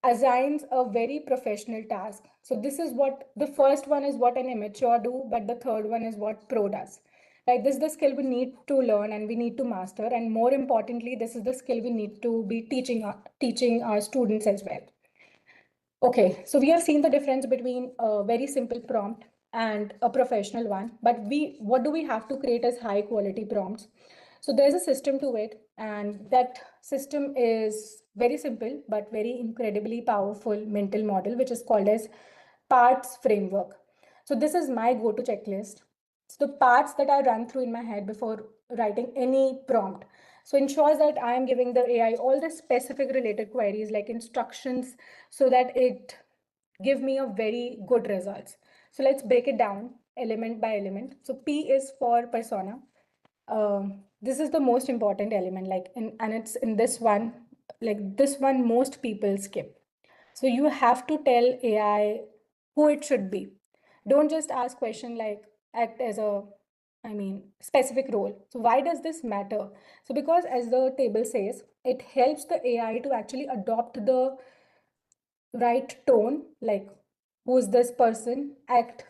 B: assigns a very professional task. So this is what the first one is what an amateur do, but the third one is what pro does. Right? This is the skill we need to learn and we need to master. And more importantly, this is the skill we need to be teaching our students as well. Okay, so we have seen the difference between a very simple prompt and a professional one, but what do we have to create as high quality prompts? So there's a system to it, and that system is very simple, but very incredibly powerful mental model, which is called as parts framework. So this is my go-to checklist. So the parts that I run through in my head before writing any prompt. So ensures that I am giving the AI all the specific related queries like instructions so that it give me a very good results. So let's break it down element by element. So P is for persona. This is the most important element, and it's in this one, like this one most people skip. So you have to tell AI who it should be. Don't just ask question like act as a, specific role. So why does this matter? So because as the table says, it helps the AI to actually adopt the right tone, like who's this person, act,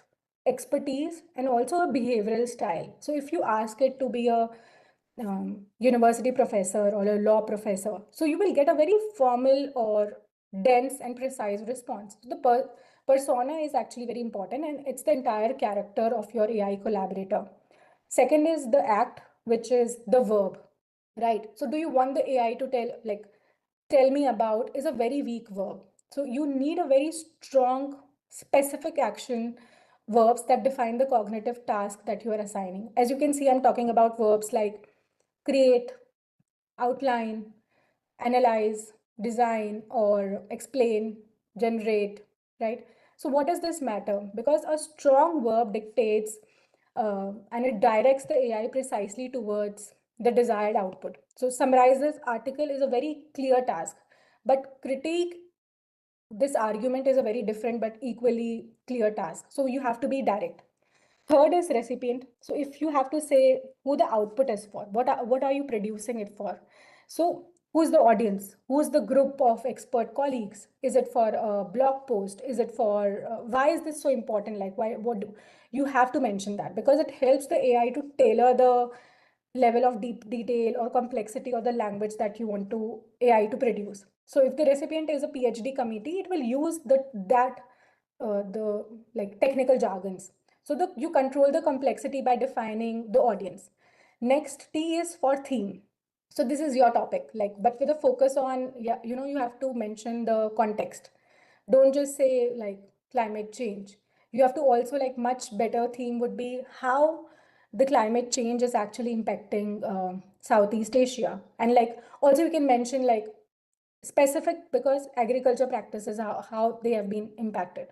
B: expertise, and also a behavioral style. So if you ask it to be a university professor or a law professor, so you will get a very formal or dense and precise response. The persona is actually very important, and it's the entire character of your AI collaborator. Second is the act, which is the verb, right? So do you want the AI to tell me about is a very weak verb. So you need a very strong, specific action verbs that define the cognitive task that you are assigning. As you can see, I'm talking about verbs like create, outline, analyze, design, or explain, generate, right? So what does this matter? Because a strong verb dictates and it directs the AI precisely towards the desired output. So summarize this article is a very clear task, but critique this argument is a very different but equally clear task. So you have to be direct. Third is recipient. So if you have to say who the output is for, what are you producing it for? So who's the audience? Who's the group of expert colleagues? Is it for a blog post? Is it for, why is this so important? Like why, you have to mention that because it helps the AI to tailor the level of deep detail or complexity or the language that you want to AI to produce. So if the recipient is a PhD committee, it will use the like technical jargons. So you control the complexity by defining the audience. Next, T is for theme. So this is your topic, like, but with a focus on, yeah, you have to mention the context. Don't just say like climate change. You have to also like much better theme would be how the climate change is actually impacting Southeast Asia. And like also you can mention like specific because agriculture practices, how they have been impacted.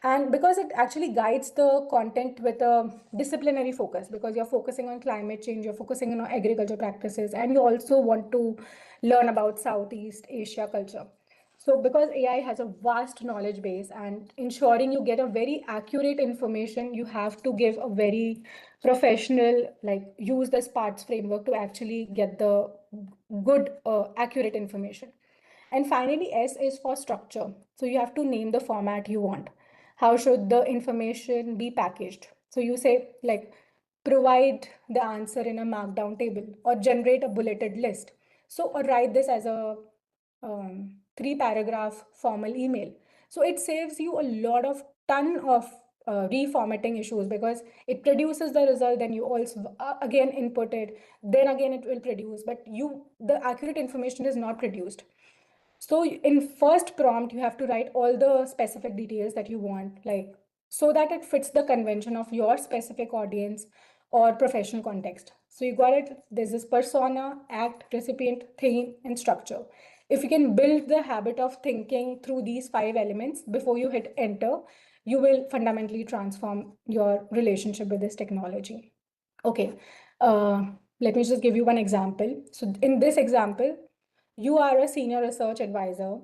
B: And because it actually guides the content with a disciplinary focus, because you're focusing on climate change, you're focusing on agriculture practices, and you also want to learn about Southeast Asia culture. So because AI has a vast knowledge base and ensuring you get a very accurate information, you have to give a very professional, like use the SPARTS framework to actually get the good, accurate information. And finally, S is for structure. So you have to name the format you want. How should the information be packaged? So you say like provide the answer in a markdown table or generate a bulleted list. So or write this as a 3-paragraph formal email. So it saves you a lot of ton of reformatting issues because it produces the result, then you also again input it, then again it will produce, but the accurate information is not produced. So in first prompt, you have to write all the specific details that you want, like so that it fits the convention of your specific audience or professional context. So you got it. There's this persona, act, recipient, theme, and structure. If you can build the habit of thinking through these 5 elements before you hit enter, you will fundamentally transform your relationship with this technology. Okay, let me just give you one example. So in this example, you are a senior research advisor.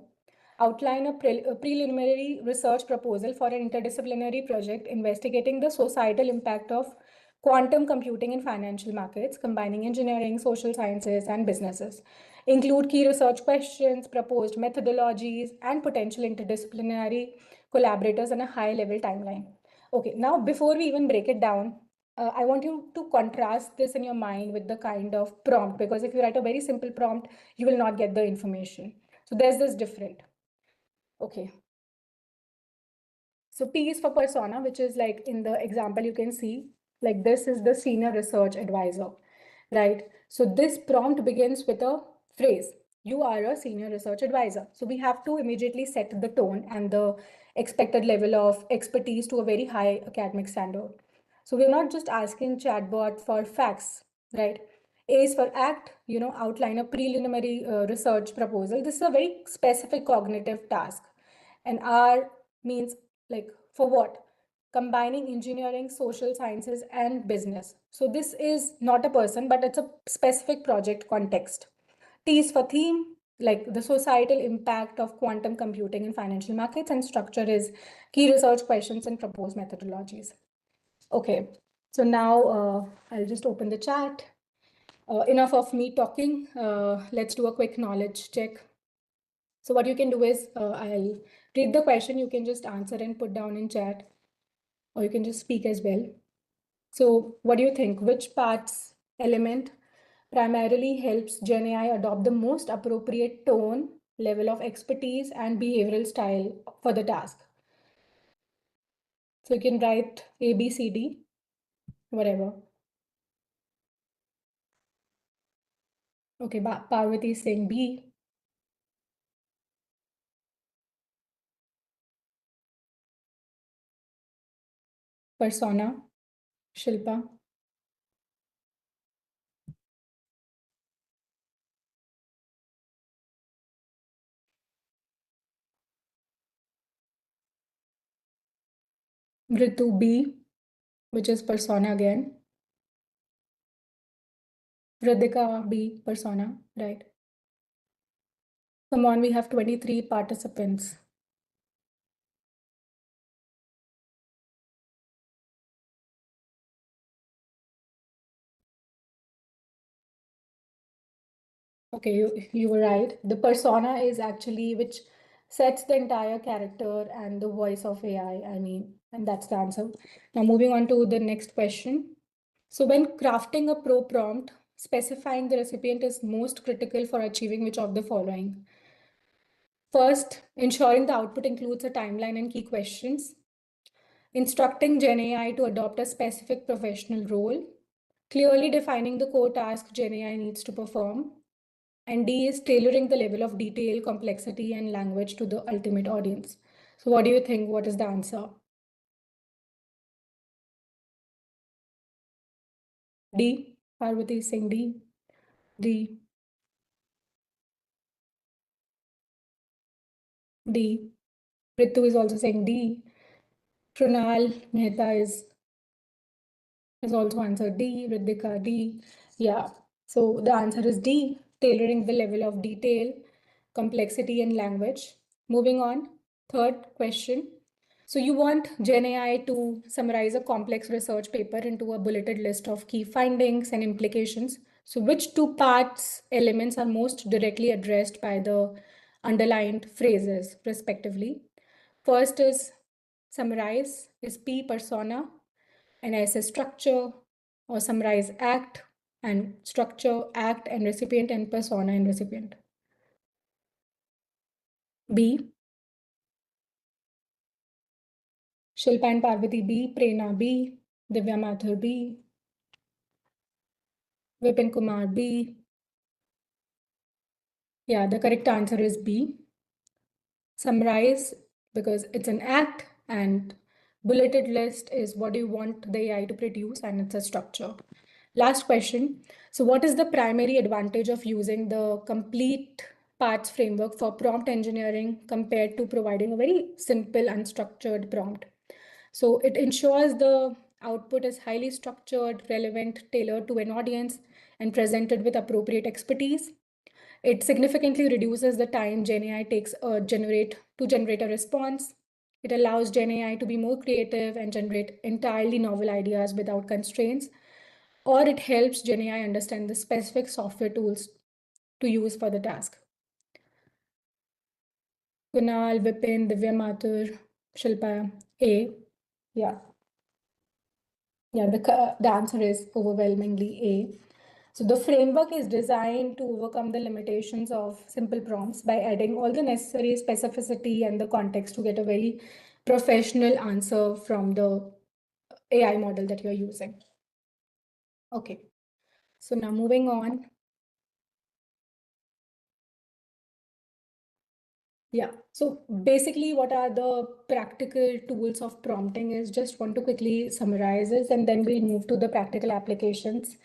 B: Outline a preliminary research proposal for an interdisciplinary project investigating the societal impact of quantum computing in financial markets, combining engineering, social sciences, and businesses. Include key research questions, proposed methodologies, and potential interdisciplinary collaborators on a high-level timeline. Okay, now before we even break it down, I want you to contrast this in your mind with the kind of prompt, because if you write a very simple prompt, you will not get the information. So there's this different. Okay. So P is for persona, which is like in the example you can see, like this is the senior research advisor, right? So this prompt begins with a phrase, you are a senior research advisor. So we have to immediately set the tone and the expected level of expertise to a very high academic standard. So we're not just asking chatbot for facts, right? A is for act, outline a preliminary research proposal. This is a very specific cognitive task. And R means like for what? Combining engineering, social sciences, and business. So this is not a person, but it's a specific project context. T is for theme, like the societal impact of quantum computing in financial markets, and structure is key research questions and proposed methodologies. Okay, so now I'll just open the chat. Enough of me talking. Let's do a quick knowledge check. So what you can do is I'll read the question. You can just answer and put down in chat, or you can just speak as well. So what do you think? Which parts element primarily helps GenAI adopt the most appropriate tone, level of expertise, and behavioral style for the task? So you can write A, B, C, D, whatever. Okay, Parvati is saying B. Persona, Shilpa. Ritu B, which is persona again. Radhika B, persona, right? Come on, we have 23 participants. Okay, you were right. The persona is actually which sets the entire character and the voice of AI. I mean, and that's the answer. Now moving on to the next question. So when crafting a pro prompt, specifying the recipient is most critical for achieving which of the following? First, ensuring the output includes a timeline and key questions. Instructing GenAI to adopt a specific professional role. Clearly defining the core task GenAI needs to perform. And D is tailoring the level of detail, complexity, and language to the ultimate audience. So what do you think? What is the answer? D. Parvati is saying D. D. D. Ritu is also saying D. Prunal Mehta has also answered D. Riddhika D. Yeah. So the answer is D. Tailoring the level of detail, complexity, and language. Moving on. Third question. So you want GenAI to summarize a complex research paper into a bulleted list of key findings and implications. So which two parts elements are most directly addressed by the underlined phrases respectively? First is summarize, is P persona, and S is structure, or summarize act and structure, act and recipient, and persona and recipient. B. Shilpa and Parvati B, Prerna B, Divya Mathur B, Vipin Kumar B. Yeah, the correct answer is B. Summarize, because it's an act, and bulleted list is what you want the AI to produce, and it's a structure. Last question. So what is the primary advantage of using the complete parts framework for prompt engineering compared to providing a very simple unstructured prompt? So it ensures the output is highly structured, relevant, tailored to an audience, and presented with appropriate expertise. It significantly reduces the time GenAI takes to generate a response. It allows GenAI to be more creative and generate entirely novel ideas without constraints, or it helps GenAI understand the specific software tools to use for the task. Kunal, Vipin, Divya Mathur, Shilpa, A. Yeah. Yeah, the answer is overwhelmingly A. So the framework is designed to overcome the limitations of simple prompts by adding all the necessary specificity and the context to get a very professional answer from the AI model that you're using. Okay, so now moving on. Yeah, so basically what are the practical tools of prompting is just want to quickly summarize this, and then we'll move to the practical applications.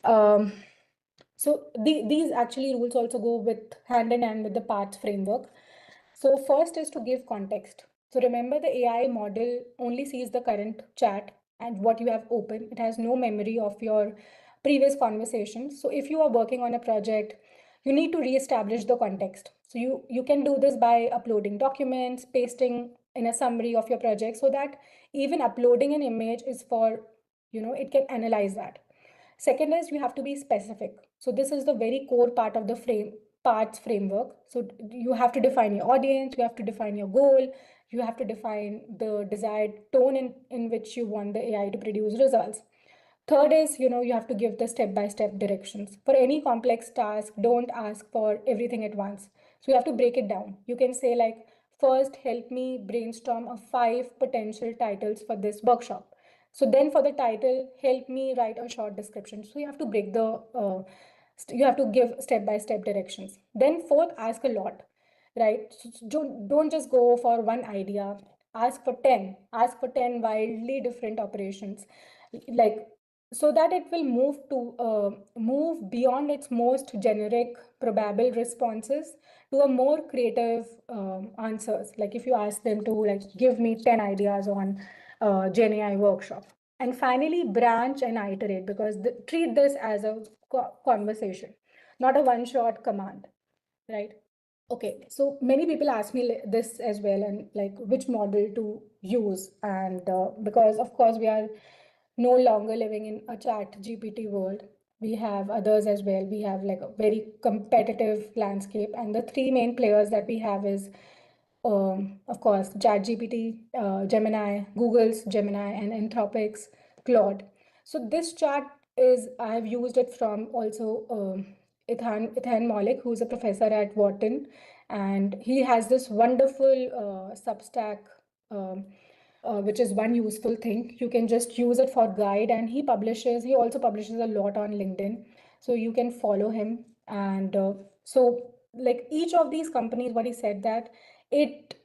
B: So these actually rules also go with hand in hand with the parts framework. So first is to give context. So remember, the AI model only sees the current chat and what you have open. It has no memory of your previous conversations. So if you are working on a project, you need to reestablish the context. So you can do this by uploading documents, pasting in a summary of your project, so that even uploading an image is for, it can analyze that. Second is you have to be specific. So this is the very core part of the parts framework. So you have to define your audience, you have to define your goal, you have to define the desired tone in which you want the AI to produce results. Third is, you have to give the step-by-step directions. For any complex task, don't ask for everything at once. So you have to break it down. You can say like, first, help me brainstorm of 5 potential titles for this workshop. So then for the title, help me write a short description. So you have to break the You have to give step-by-step directions. Then fourth, ask a lot, right? So don't just go for one idea. Ask for 10. Ask for 10 wildly different operations, like so that it will move beyond its most generic probable responses to a more creative answers. Like if you ask them to like give me 10 ideas on Gen AI workshop. And finally, branch and iterate, because treat this as a conversation, not a one-shot command, right? Okay, so many people ask me this as well, and like which model to use. And because of course we are no longer living in a chat GPT world, we have others as well. We have like a very competitive landscape, and the three main players that we have is of course, ChatGPT, Gemini, Google's Gemini, and Anthropic's Claude. So this chat is, I have used it from also Ethan Malik, who's a professor at Wharton, and he has this wonderful Substack, which is one useful thing. You can just use it for guide, and he also publishes a lot on LinkedIn, so you can follow him. And so like each of these companies, what he said that it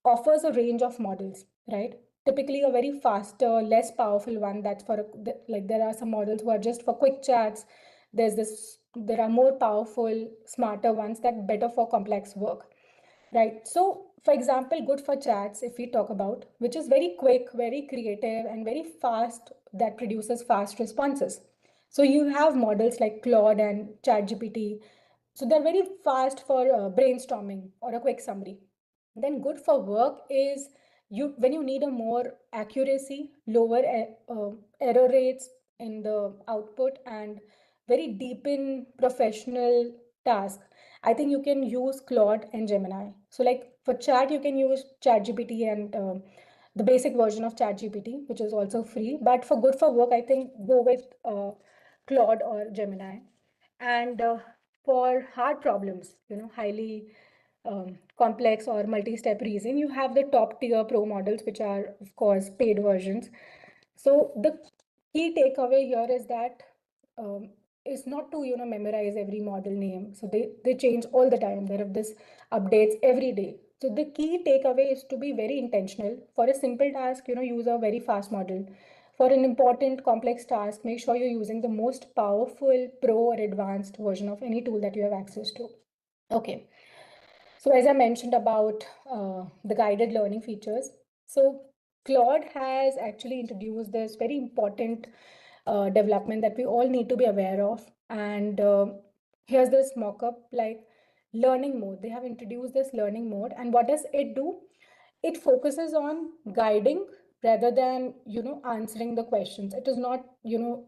B: offers a range of models, right? Typically a very faster, less powerful one that's for like there are some models who are just for quick chats. There are more powerful, smarter ones that better for complex work, right? So for example, good for chats, if we talk about, which is very quick, very creative, and very fast, that produces fast responses. So you have models like Claude and ChatGPT. So they're very fast for brainstorming or a quick summary. Then good for work is when you need a more accuracy, lower error rates in the output, and very deep in professional task. I think you can use Claude and Gemini. So like for chat, you can use ChatGPT and the basic version of ChatGPT, which is also free. But for good for work, I think go with Claude or Gemini. And for hard problems, highly complex or multi-step reasoning, you have the top tier pro models, which are of course paid versions. So the key takeaway here is that is not to memorize every model name. So they change all the time. There are this updates every day. So the key takeaway is to be very intentional. For a simple task, use a very fast model. For an important complex task, make sure you're using the most powerful pro or advanced version of any tool that you have access to. Okay. So as I mentioned about the guided learning features, so Claude has actually introduced this very important development that we all need to be aware of. And here's this mock-up, like learning mode. They have introduced this learning mode. And what does it do? It focuses on guiding rather than answering the questions. It is not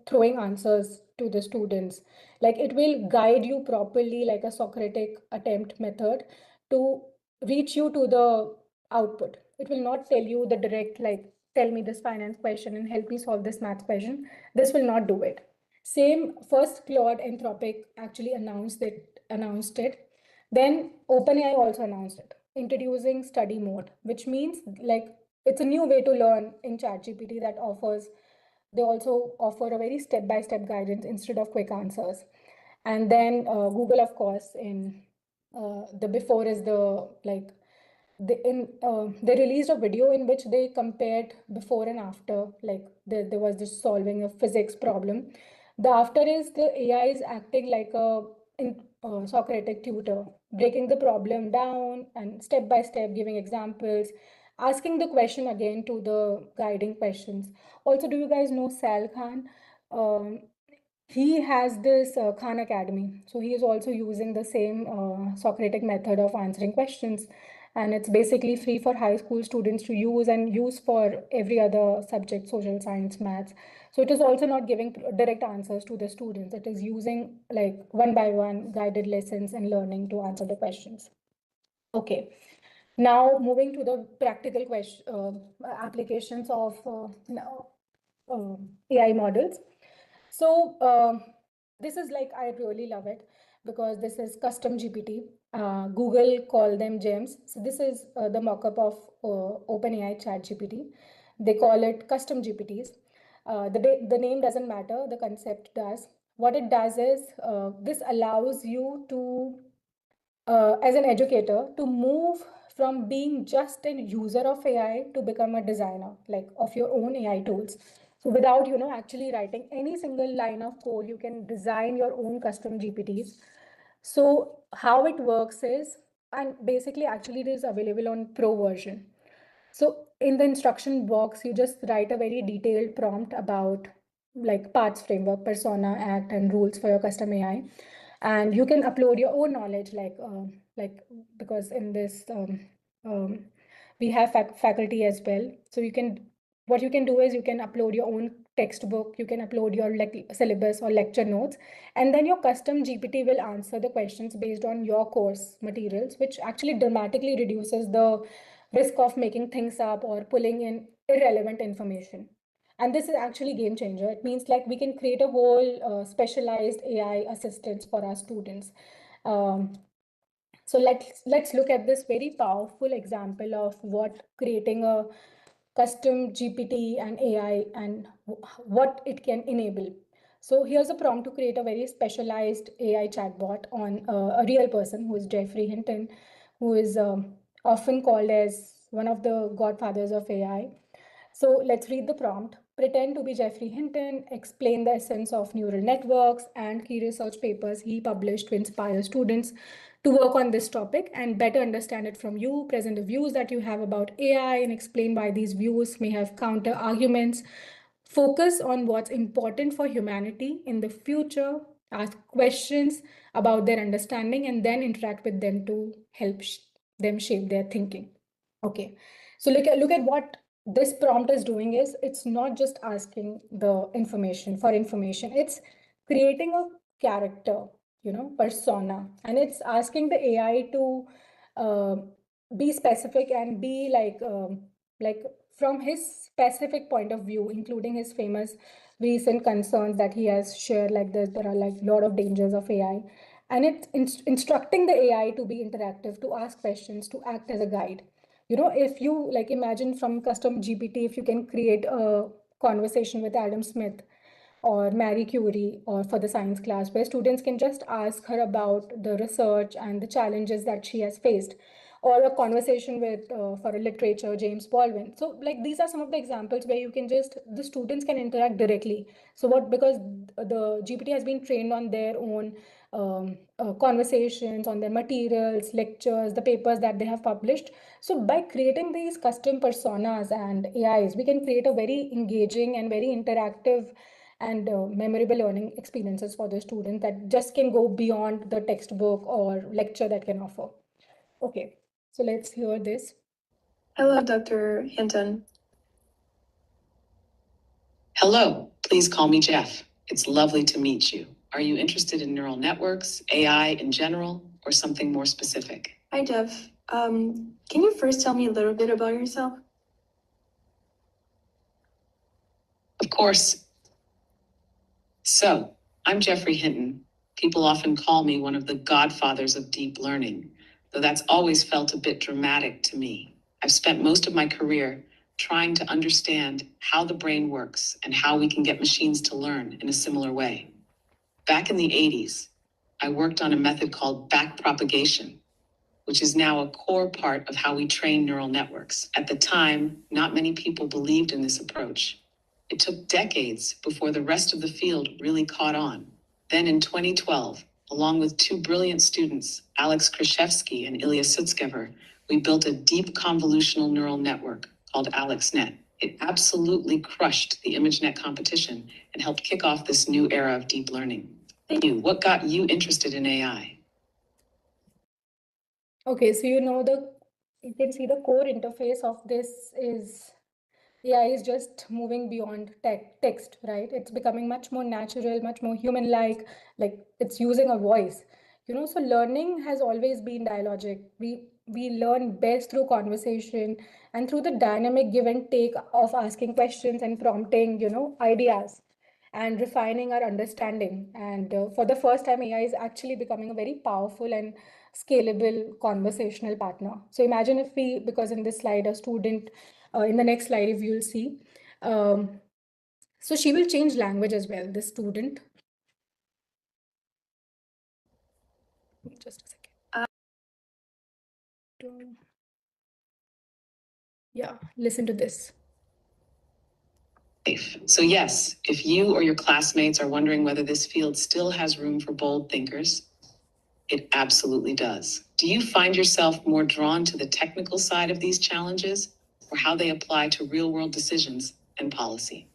B: throwing answers to the students. Like it will guide you properly, like a Socratic attempt method, to reach you to the output. It will not tell you the direct, like, tell me this finance question and help me solve this math question. This will not do it. Same, first Claude Anthropic actually announced it. Then OpenAI also announced it, introducing study mode, which means like it's a new way to learn in ChatGPT that they also offer a very step-by-step guidance instead of quick answers. And then Google, of course, in the before is the like they released a video in which they compared before and after. Like there was this solving a physics problem. The after is the AI is acting like a Socratic tutor, breaking the problem down and step by step, giving examples, asking the question again to the guiding questions. Also, do you guys know Sal Khan? He has this Khan Academy. So he is also using the same Socratic method of answering questions. And it's basically free for high school students to use for every other subject, social science, maths. So it is also not giving direct answers to the students. It is using like one by one guided lessons and learning to answer the questions. Okay. Now moving to the practical applications of AI models. So this is like, I really love it because this is custom GPT. Google call them gems. So this is the mockup of OpenAI Chat GPT. They call it custom GPTs. The name doesn't matter, the concept does. what it does is this allows you to, as an educator, to move from being just a user of AI to become a designer, like of your own AI tools. So without, actually writing any single line of code, you can design your own custom GPTs. So how it works is, and basically actually it is available on pro version. So in the instruction box, you just write a very detailed prompt about like parts framework, persona, act, and rules for your custom AI. And you can upload your own knowledge, like because in this we have faculty as well. So what you can do is you can upload your own textbook, you can upload your syllabus or lecture notes, and then your custom GPT will answer the questions based on your course materials, which actually dramatically reduces the risk of making things up or pulling in irrelevant information. And this is actually game changer. It means like we can create a whole specialized AI assistance for our students. Um, so let's look at this very powerful example of what creating a custom GPT and AI and what it can enable. So here's a prompt to create a very specialized AI chatbot on a real person who is Geoffrey Hinton, who is often called as one of the godfathers of AI. So let's read the prompt. Pretend to be Geoffrey Hinton, explain the essence of neural networks and key research papers he published to inspire students to work on this topic and better understand it from you, present the views that you have about AI and explain why these views may have counter arguments. Focus on what's important for humanity in the future, ask questions about their understanding, and then interact with them to help them shape their thinking. Okay, so look at what this prompt is doing is it's not just asking the information for information, it's creating a character, persona, and it's asking the AI to uh, be specific and be like from his specific point of view, including his famous recent concerns that he has shared, like there are like a lot of dangers of AI, and it's instructing the AI to be interactive, to ask questions, to act as a guide. If you like imagine from custom GPT, if you can create a conversation with Adam Smith or Marie Curie or for the science class where students can just ask her about the research and the challenges that she has faced, or a conversation with for a literature James Baldwin. So like these are some of the examples where you can just the students can interact directly. So what, because the GPT has been trained on their own conversations, on their materials, lectures, the papers that they have published. So by creating these custom personas and AIs, we can create a very engaging and very interactive and memorable learning experiences for the student that just can go beyond the textbook or lecture that can offer. Okay, so let's hear this.
F: Hello, Dr. Hinton.
G: Hello, please call me Jeff. It's lovely to meet you. Are you interested in neural networks, AI in general, or something more specific?
F: Hi, Jeff. Can you first tell me a little bit about yourself?
G: Of course. So, I'm Geoffrey Hinton. People often call me one of the godfathers of deep learning, though that's always felt a bit dramatic to me. I've spent most of my career trying to understand how the brain works and how we can get machines to learn in a similar way. Back in the 80s, I worked on a method called backpropagation, which is now a core part of how we train neural networks. At the time, not many people believed in this approach. It took decades before the rest of the field really caught on. Then in 2012, along with two brilliant students, Alex Krzyzewski and Ilya Sutskever, we built a deep convolutional neural network called AlexNet. It absolutely crushed the ImageNet competition and helped kick off this new era of deep learning. Thank you. What got you interested in AI?
B: Okay, so you can see the core interface of this is AI is just moving beyond text, right? It's becoming much more natural, much more human-like, like it's using a voice. So learning has always been dialogic. We learn best through conversation and through the dynamic give and take of asking questions and prompting, ideas and refining our understanding. And for the first time, AI is actually becoming a very powerful and scalable conversational partner. So imagine if because in this slide, a student, in the next slide, if you'll see, so she will change language as well, the student. Just a second. Yeah, listen to this.
G: So yes, if you or your classmates are wondering whether this field still has room for bold thinkers, it absolutely does. Do you find yourself more drawn to the technical side of these challenges or how they apply to real-world decisions and policy?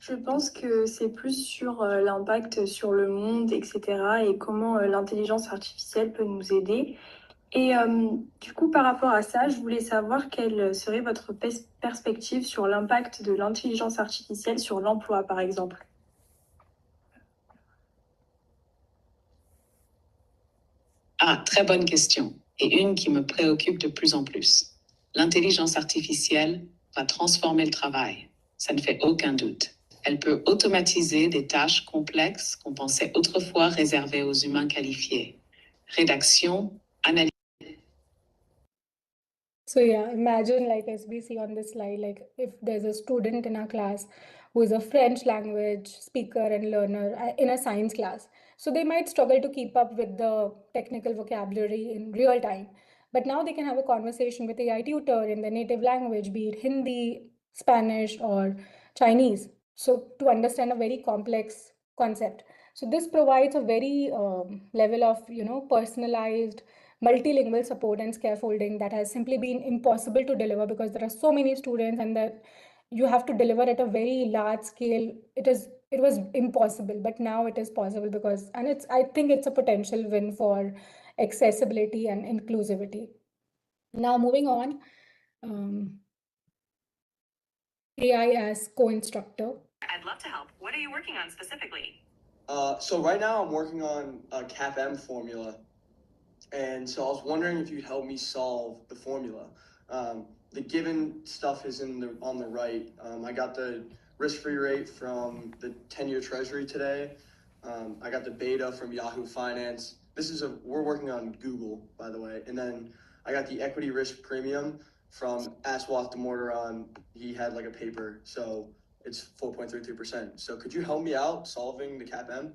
F: Je pense que c'est plus sur l'impact sur le monde, etc. et comment l'intelligence artificielle peut nous aider. Et du coup, par rapport à ça, je voulais savoir quelle serait votre perspective sur l'impact de l'intelligence artificielle sur l'emploi, par exemple.
G: Ah, très bonne question, et une qui me préoccupe de plus en plus. L'intelligence artificielle va transformer le travail, ça ne fait aucun doute. Elle peut automatiser des tâches complexes qu'on pensait autrefois réservées aux humains qualifiés. Rédaction, analyse.
B: So yeah, imagine like as we see on this slide, like if there's a student in our class who is a French language speaker and learner in a science class. So they might struggle to keep up with the technical vocabulary in real time. But now they can have a conversation with AI tutor in their native language, be it Hindi, Spanish, or Chinese. So to understand a very complex concept. So this provides a very level of personalized multilingual support and scaffolding that has simply been impossible to deliver because there are so many students and that you have to deliver at a very large scale. It was impossible, but now it is possible because, and I think it's a potential win for accessibility and inclusivity. Now moving on, AI as co-instructor.
H: I'd love to help. What are you working on specifically?
I: So right now I'm working on a CAPM formula. And so I was wondering if you'd help me solve the formula. The given stuff is on the right. I got the risk-free rate from the 10-year Treasury today. I got the beta from Yahoo Finance. We're working on Google, by the way. And then I got the equity risk premium from Aswath Demorteron. He had like a paper, so it's 4.33%. So could you help me out solving the CAPM?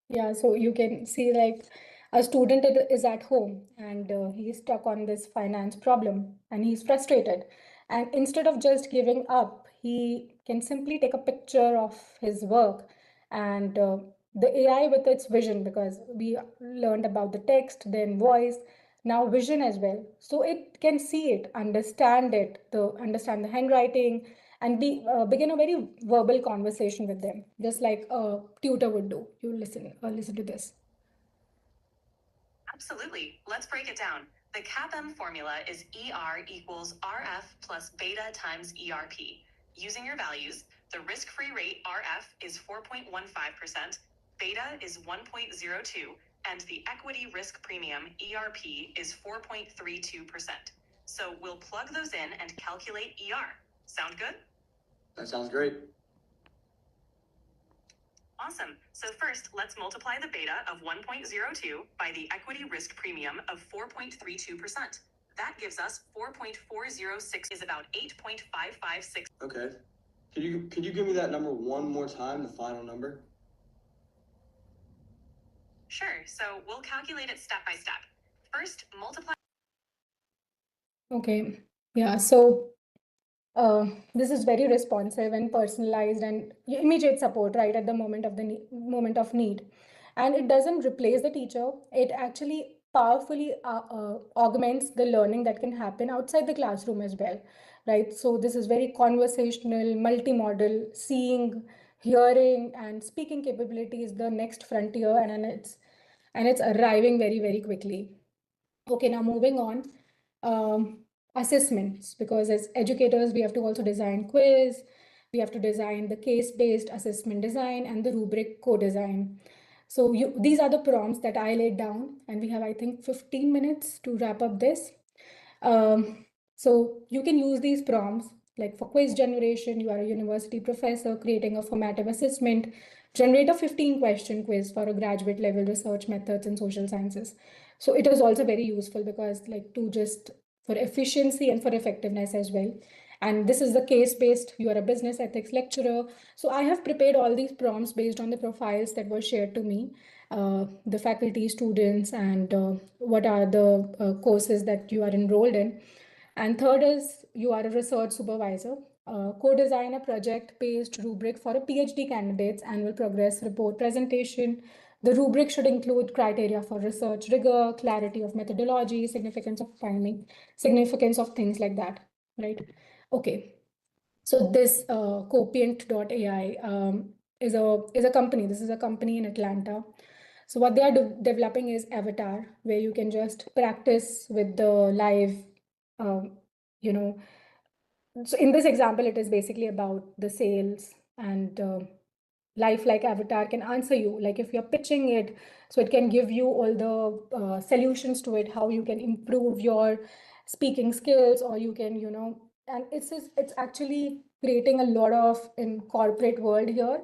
B: Yeah, so you can see like a student is at home and he's stuck on this finance problem and he's frustrated. And instead of just giving up, he can simply take a picture of his work and the AI with its vision, because we learned about the text, then voice, now vision as well. So it can see it, understand the handwriting, and begin a very verbal conversation with them, just like a tutor would do. You listen to this.
H: Absolutely. Let's break it down. The CAPM formula is ER equals RF plus beta times ERP. Using your values, the risk-free rate RF is 4.15%, beta is 1.02, and the equity risk premium ERP is 4.32%. So we'll plug those in and calculate ER. Sound good?
I: That sounds great.
H: Awesome. So first, let's multiply the beta of 1.02 by the equity risk premium of 4.32%. That gives us 4.406 is about 8.556.
I: Okay. Could you give me that number one more time, the final number?
H: Sure. So we'll calculate it step by step. First, multiply.
B: Okay. Yeah. So this is very responsive and personalized and immediate support right at the moment of need. And it doesn't replace the teacher. It actually powerfully augments the learning that can happen outside the classroom as well, right? So this is very conversational, multimodal, seeing, hearing, and speaking capability is the next frontier, and it's arriving very, very quickly. Okay, now moving on. Assessments, because as educators, we have to also design quiz, we have to design the case-based assessment design and the rubric co-design. So these are the prompts that I laid down, and we have, I think, 15 minutes to wrap up this. So you can use these prompts like for quiz generation. You are a university professor creating a formative assessment, generate a 15-question quiz for a graduate level research methods in social sciences. So it is also very useful because for efficiency and for effectiveness as well. And this is the case-based, you are a business ethics lecturer. So I have prepared all these prompts based on the profiles that were shared to me. the faculty, students, and what are the courses that you are enrolled in. And third is you are a research supervisor. Co-design a project-based rubric for a PhD candidate's annual progress report presentation. The rubric should include criteria for research rigor, clarity of methodology, significance of timing, significance of things like that, right? Okay. So this Copient.ai is a company. This is a company in Atlanta. So what they are developing is Avatar, where you can just practice with the live, you know. So in this example, it is basically about the sales, and lifelike Avatar can answer you. Like if you're pitching it, so it can give you all the solutions to it, how you can improve your speaking skills, or you can, and it's actually creating a lot of in corporate world here.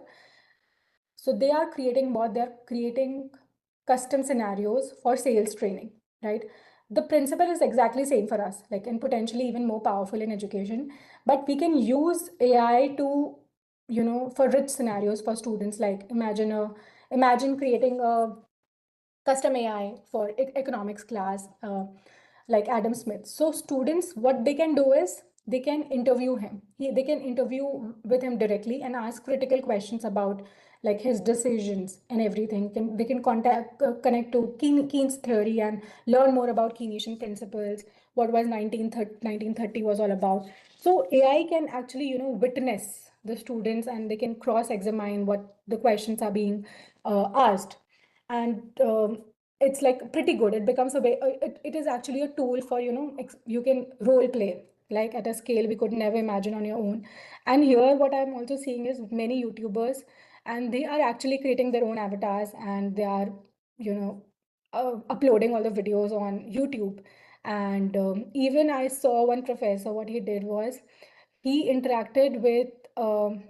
B: So they are creating what they're creating custom scenarios for sales training, right? The principle is exactly same for us, like, and potentially even more powerful in education. But we can use AI to, for rich scenarios for students. Like imagine creating a custom AI for economics class, like Adam Smith. So students, what they can do is they can interview him. They can interview with him directly and ask critical questions about like his decisions and everything. They can connect to Keynes theory and learn more about Keynesian principles, what was 1930 was all about. So AI can actually, witness the students, and they can cross-examine what the questions are being asked. And it's like pretty good. It becomes a way, it is actually a tool for, you can role play like at a scale we could never imagine on your own. And here what I'm also seeing is many YouTubers, and they are actually creating their own avatars, and they are, uploading all the videos on YouTube. And even I saw one professor, what he did was he interacted with an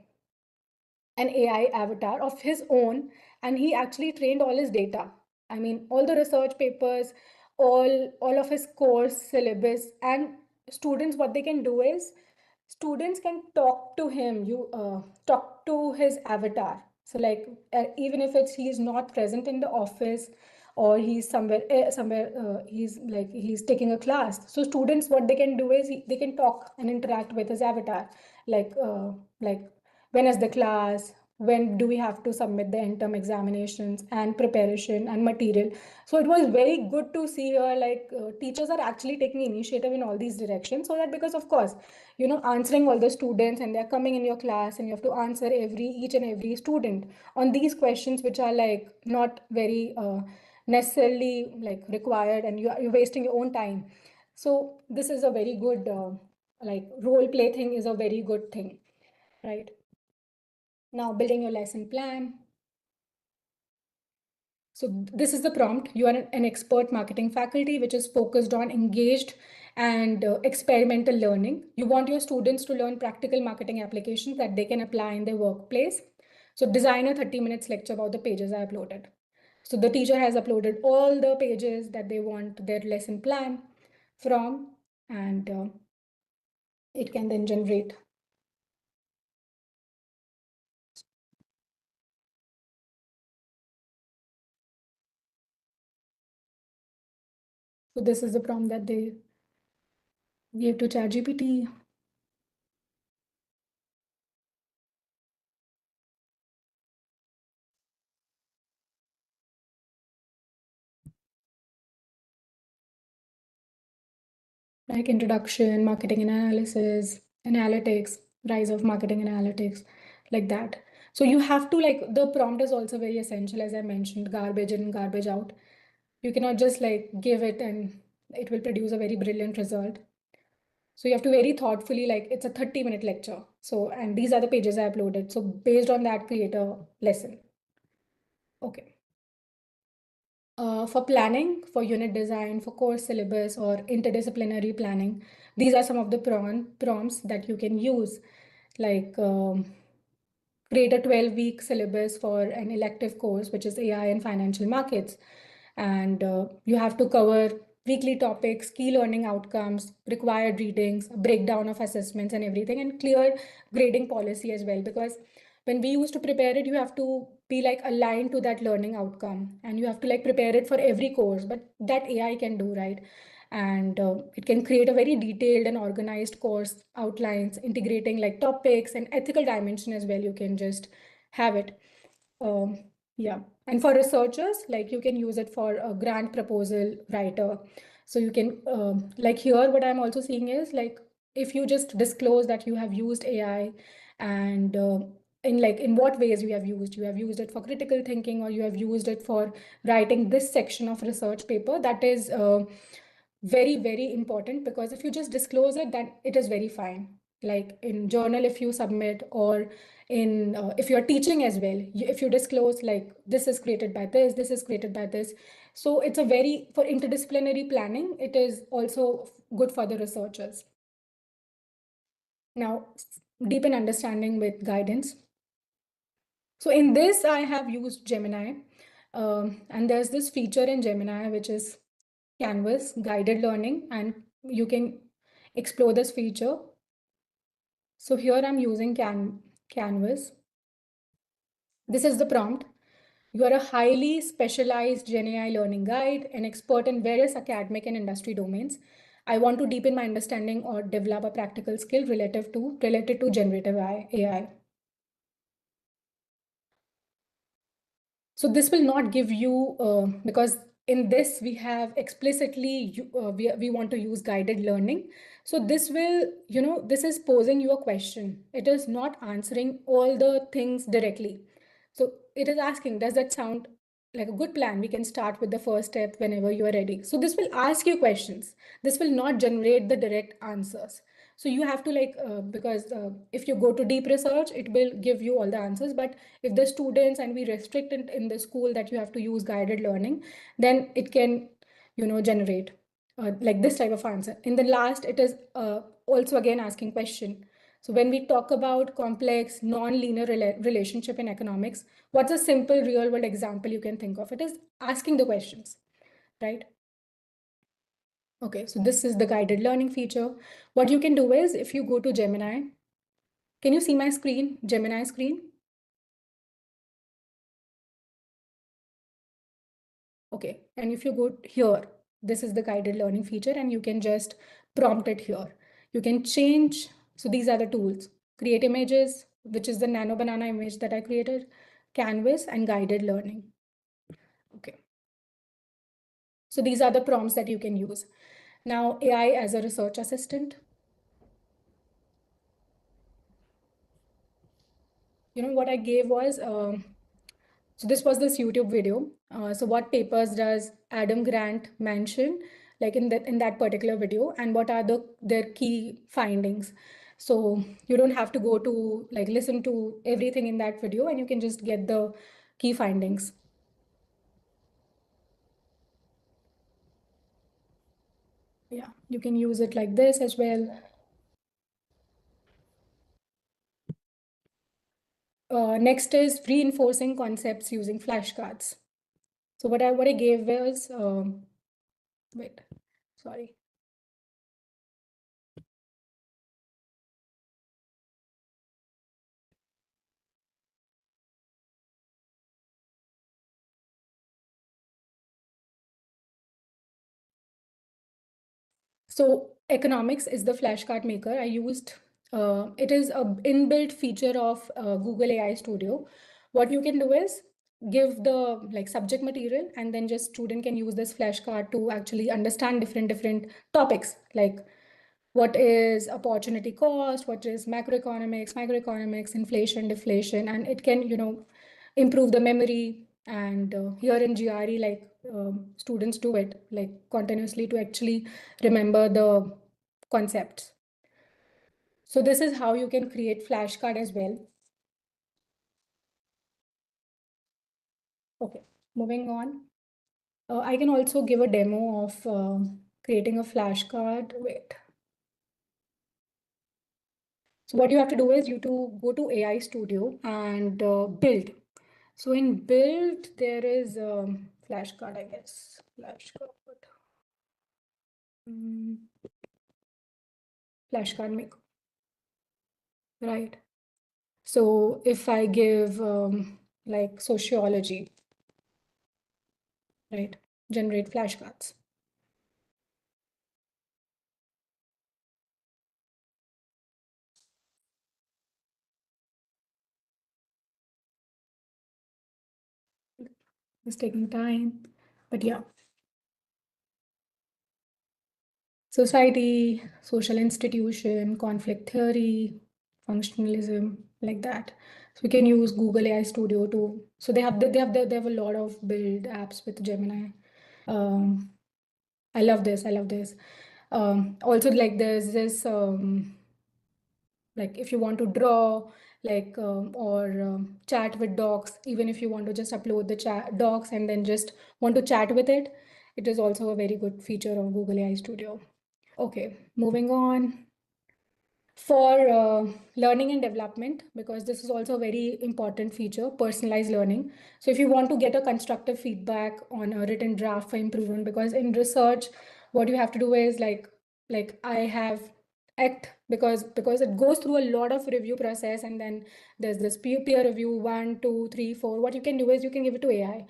B: AI avatar of his own, and he actually trained all his data. I mean, all the research papers, all of his course syllabus, and students, what they can do is students can talk to him. You talk to his avatar. So like even if he's not present in the office, or he's somewhere he's taking a class. So students, what they can do is they can talk and interact with his avatar, like when is the class, when do we have to submit the end-term examinations and preparation and material. So it was very good to see here, like teachers are actually taking initiative in all these directions, so that, because of course, answering all the students, and they're coming in your class, and you have to answer each and every student on these questions, which are like not very necessarily like required, and you're wasting your own time. So this is a very good like role play thing is a very good thing, right? Now building your lesson plan. So this is the prompt. You are an expert marketing faculty, which is focused on engaged and experimental learning. You want your students to learn practical marketing applications that they can apply in their workplace. So design a 30 minutes lecture about the pages I uploaded. So the teacher has uploaded all the pages that they want their lesson plan from, and it can then generate. So this is the prompt that they gave to ChatGPT. Like introduction, marketing and analysis, analytics, rise of marketing analytics, like that. So you have to, like, the prompt is also very essential, as I mentioned, garbage in, garbage out. You cannot just like give it and it will produce a very brilliant result. So you have to very thoughtfully, like, it's a 30-minute lecture. So, and these are the pages I uploaded. So based on that, create a lesson. Okay. For planning, for unit design, for course syllabus, or interdisciplinary planning, these are some of the prompts that you can use. Like create a 12-week syllabus for an elective course, which is AI and financial markets. And you have to cover weekly topics, key learning outcomes, required readings, breakdown of assessments and everything, and clear grading policy as well. Because when we used to prepare it, you have to be like aligned to that learning outcome, and you have to like prepare it for every course, but that AI can do, right? And it can create a very detailed and organized course outlines, integrating like topics and ethical dimension as well. You can just have it. Yeah, and for researchers, like you can use it for a grant proposal writer. So you can like here, what I'm also seeing is like if you just disclose that you have used AI and in what ways you have used it for critical thinking, or you have used it for writing this section of research paper, that is very, very important, because if you just disclose it, then it is very fine. Like in journal, if you submit, or in if you're teaching as well, if you disclose like this is created by this is created by this. So it's a very, for interdisciplinary planning, it is also good for the researchers. Now, deep in understanding with guidance. So in this, I have used Gemini. And there's this feature in Gemini, which is Canvas guided learning, and you can explore this feature. So here I'm using Canvas. This is the prompt. You are a highly specialized GenAI learning guide, an expert in various academic and industry domains. I want to deepen my understanding or develop a practical skill related to generative AI. So this will not give you, because in this we have explicitly, we want to use guided learning. So this will, this is posing you a question. It is not answering all the things directly. So it is asking, does that sound like a good plan? We can start with the first step whenever you are ready. So this will ask you questions. This will not generate the direct answers. So you have to like, because if you go to deep research, it will give you all the answers. But if the students, and we restrict it in the school that you have to use guided learning, then it can, generate like this type of answer. In the last, it is also again asking question. So when we talk about complex non-linear relationship in economics, what's a simple real world example you can think of? It is asking the questions, right? Okay, so this is the guided learning feature. What you can do is, if you go to Gemini, can you see my screen, Gemini screen? Okay, and if you go here, this is the guided learning feature, and you can just prompt it here. You can change, so these are the tools: create images, which is the nano banana image that I created, Canvas, and guided learning. Okay. So these are the prompts that you can use. Now, AI as a research assistant. What I gave was, so this was this YouTube video. So what papers does Adam Grant mention, like in that particular video, and what are their key findings? So you don't have to go to like listen to everything in that video, and you can just get the key findings. Yeah, you can use it like this as well. Next is reinforcing concepts using flashcards. So what I gave was, wait, sorry. So economics is the flashcard maker I used. It is a inbuilt feature of Google AI Studio. What you can do is give the like subject material, and then just student can use this flashcard to actually understand different topics, like what is opportunity cost, what is microeconomics, inflation, deflation, and it can, improve the memory. And here in GRE, like students do it like continuously to actually remember the concepts. So this is how you can create flashcard as well. Okay, moving on. I can also give a demo of creating a flashcard. Wait. So what you have to do is you to go to AI Studio and build. So in build, there is flashcard, I guess. Flashcard. Flashcard maker. Right. So if I give like sociology, right? Generate flashcards. It's taking time, but yeah. Society, social institution, conflict theory, functionalism, like that. So we can use Google AI Studio too. So they have a lot of build apps with Gemini. I love this. I love this. Also, like there's this like if you want to draw or chat with docs, even if you want to just upload the chat docs and then just want to chat with it, it is also a very good feature of Google AI Studio. Okay, moving on. For learning and development, because this is also a very important feature, personalized learning. So if you want to get a constructive feedback on a written draft for improvement, because in research, what you have to do is like I have ACT, because it goes through a lot of review process, and then there's this peer review 1, 2, 3, 4. What you can do is you can give it to AI.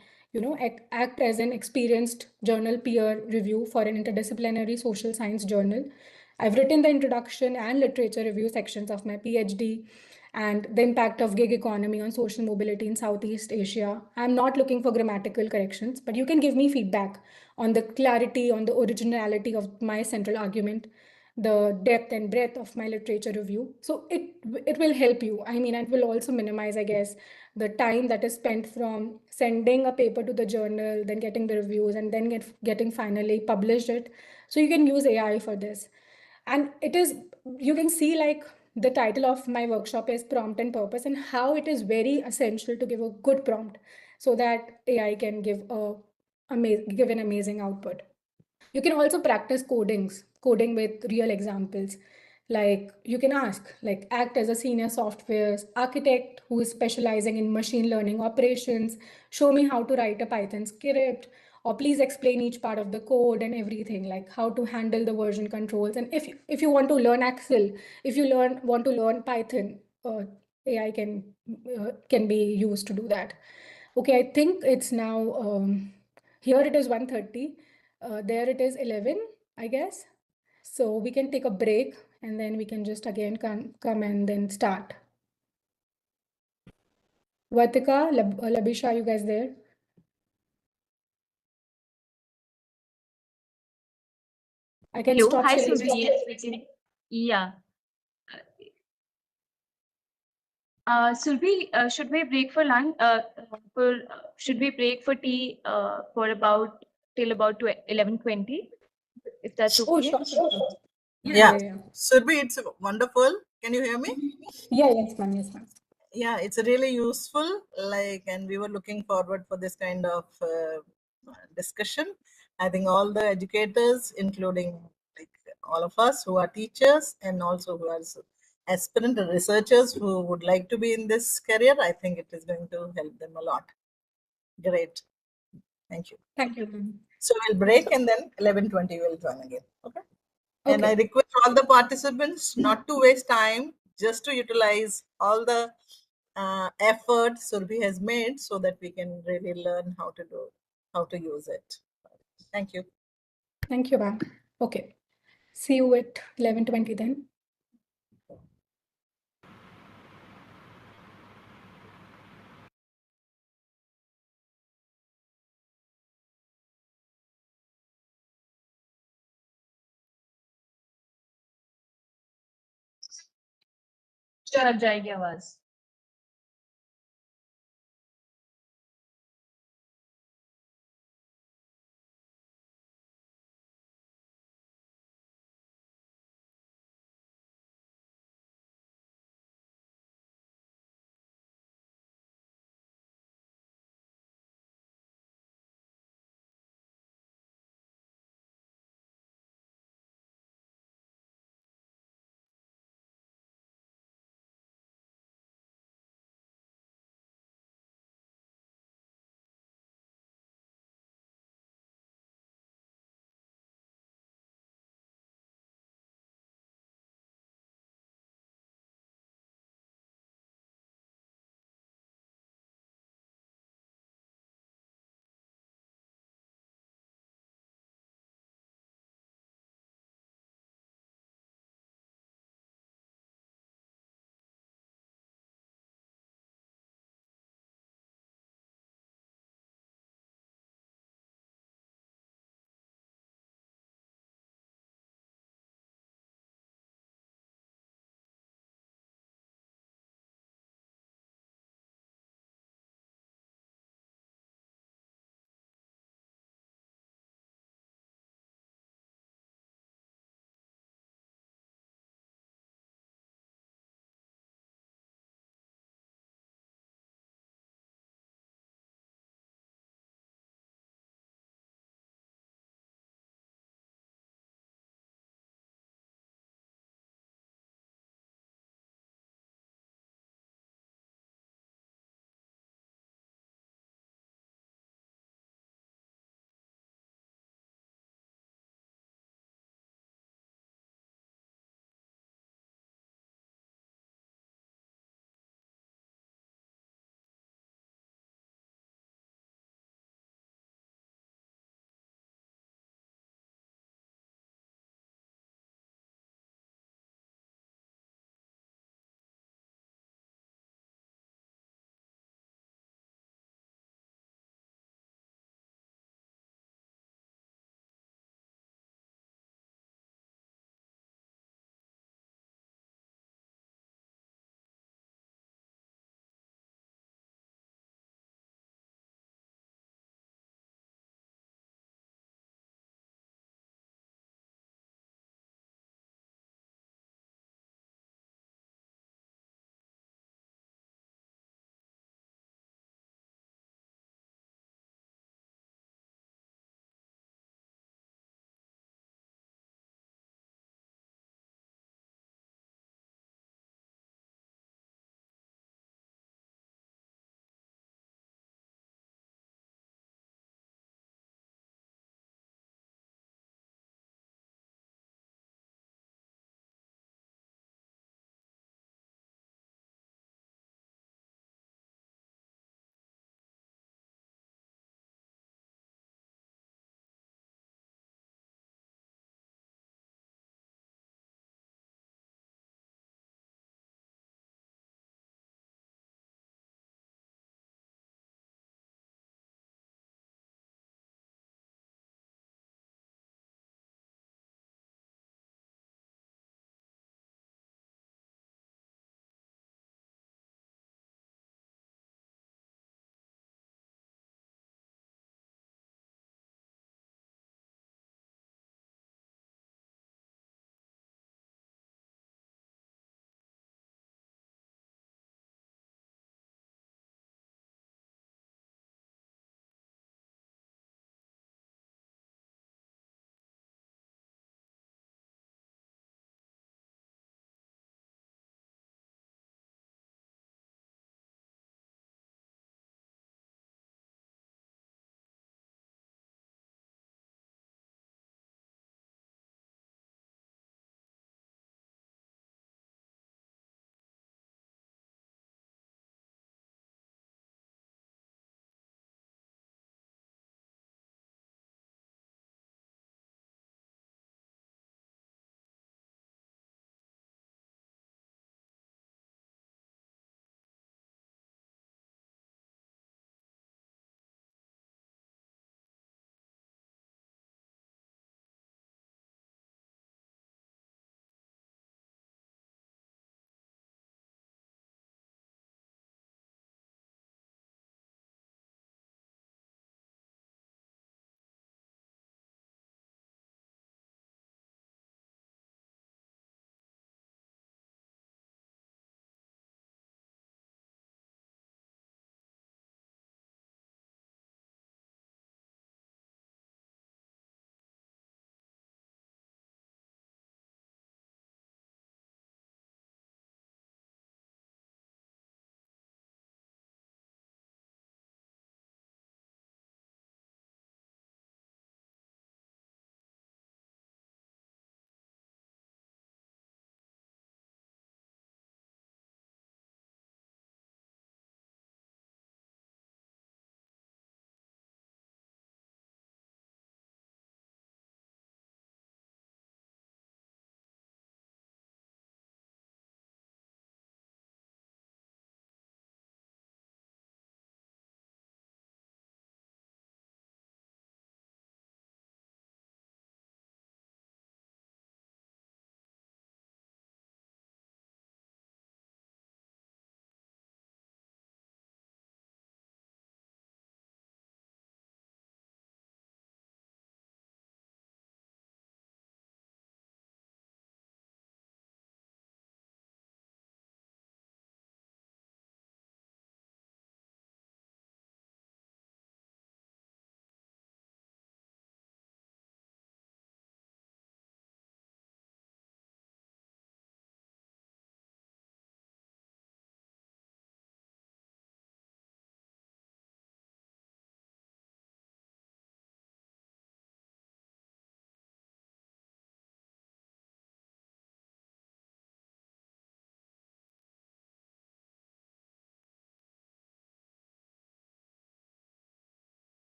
B: ACT as an experienced journal peer review for an interdisciplinary social science journal. I've written the introduction and literature review sections of my PhD and the impact of gig economy on social mobility in Southeast Asia. I'm not looking for grammatical corrections, but you can give me feedback on the clarity, on the originality of my central argument, the depth and breadth of my literature review. So it will help you. I mean, it will also minimize, I guess, the time that is spent from sending a paper to the journal, then getting the reviews, and then getting finally published it. So you can use AI for this. And it is, you can see like the title of my workshop is Prompt and Purpose, and how it is very essential to give a good prompt so that AI can give an amazing output. You can also practice coding with real examples. Like you can ask, like act as a senior software architect who is specializing in machine learning operations. Show me how to write a Python script, or please explain each part of the code and everything, like how to handle the version controls. And if you want to learn Excel, if you want to learn Python, AI can be used to do that. Okay, I think it's now here it is 1:30. There it is 11, I guess. So we can take a break and then we can just again come and then start. Vatika, Labisha, are you guys there? I can
A: Hello,
B: stop
A: hi
B: sharing.
A: Susie. Yes, we can. Yeah. Survi, should we break for lunch? Should we break for tea for about till about 11:20? If that's okay.
B: Oh, sure.
J: Yeah. Surbi, it's wonderful. Can you hear me?
B: Yeah, yes, ma'am. Yes, ma'am.
J: Yeah, it's really useful. And we were looking forward for this kind of discussion. I think all the educators, including like all of us who are teachers and also who are aspirant researchers who would like to be in this career, I think it is going to help them a lot. Great. Thank you.
B: Thank you, ma'am.
J: So we'll break and then 11:20 we'll join again. Okay. And
B: Okay.
J: I request all the participants not to waste time, just to utilize all the effort Surbi has made so that we can really learn how to use it. Thank you.
B: Thank you, ma'am. Okay. See you at 11:20 then.
A: चल जाएगी आवाज.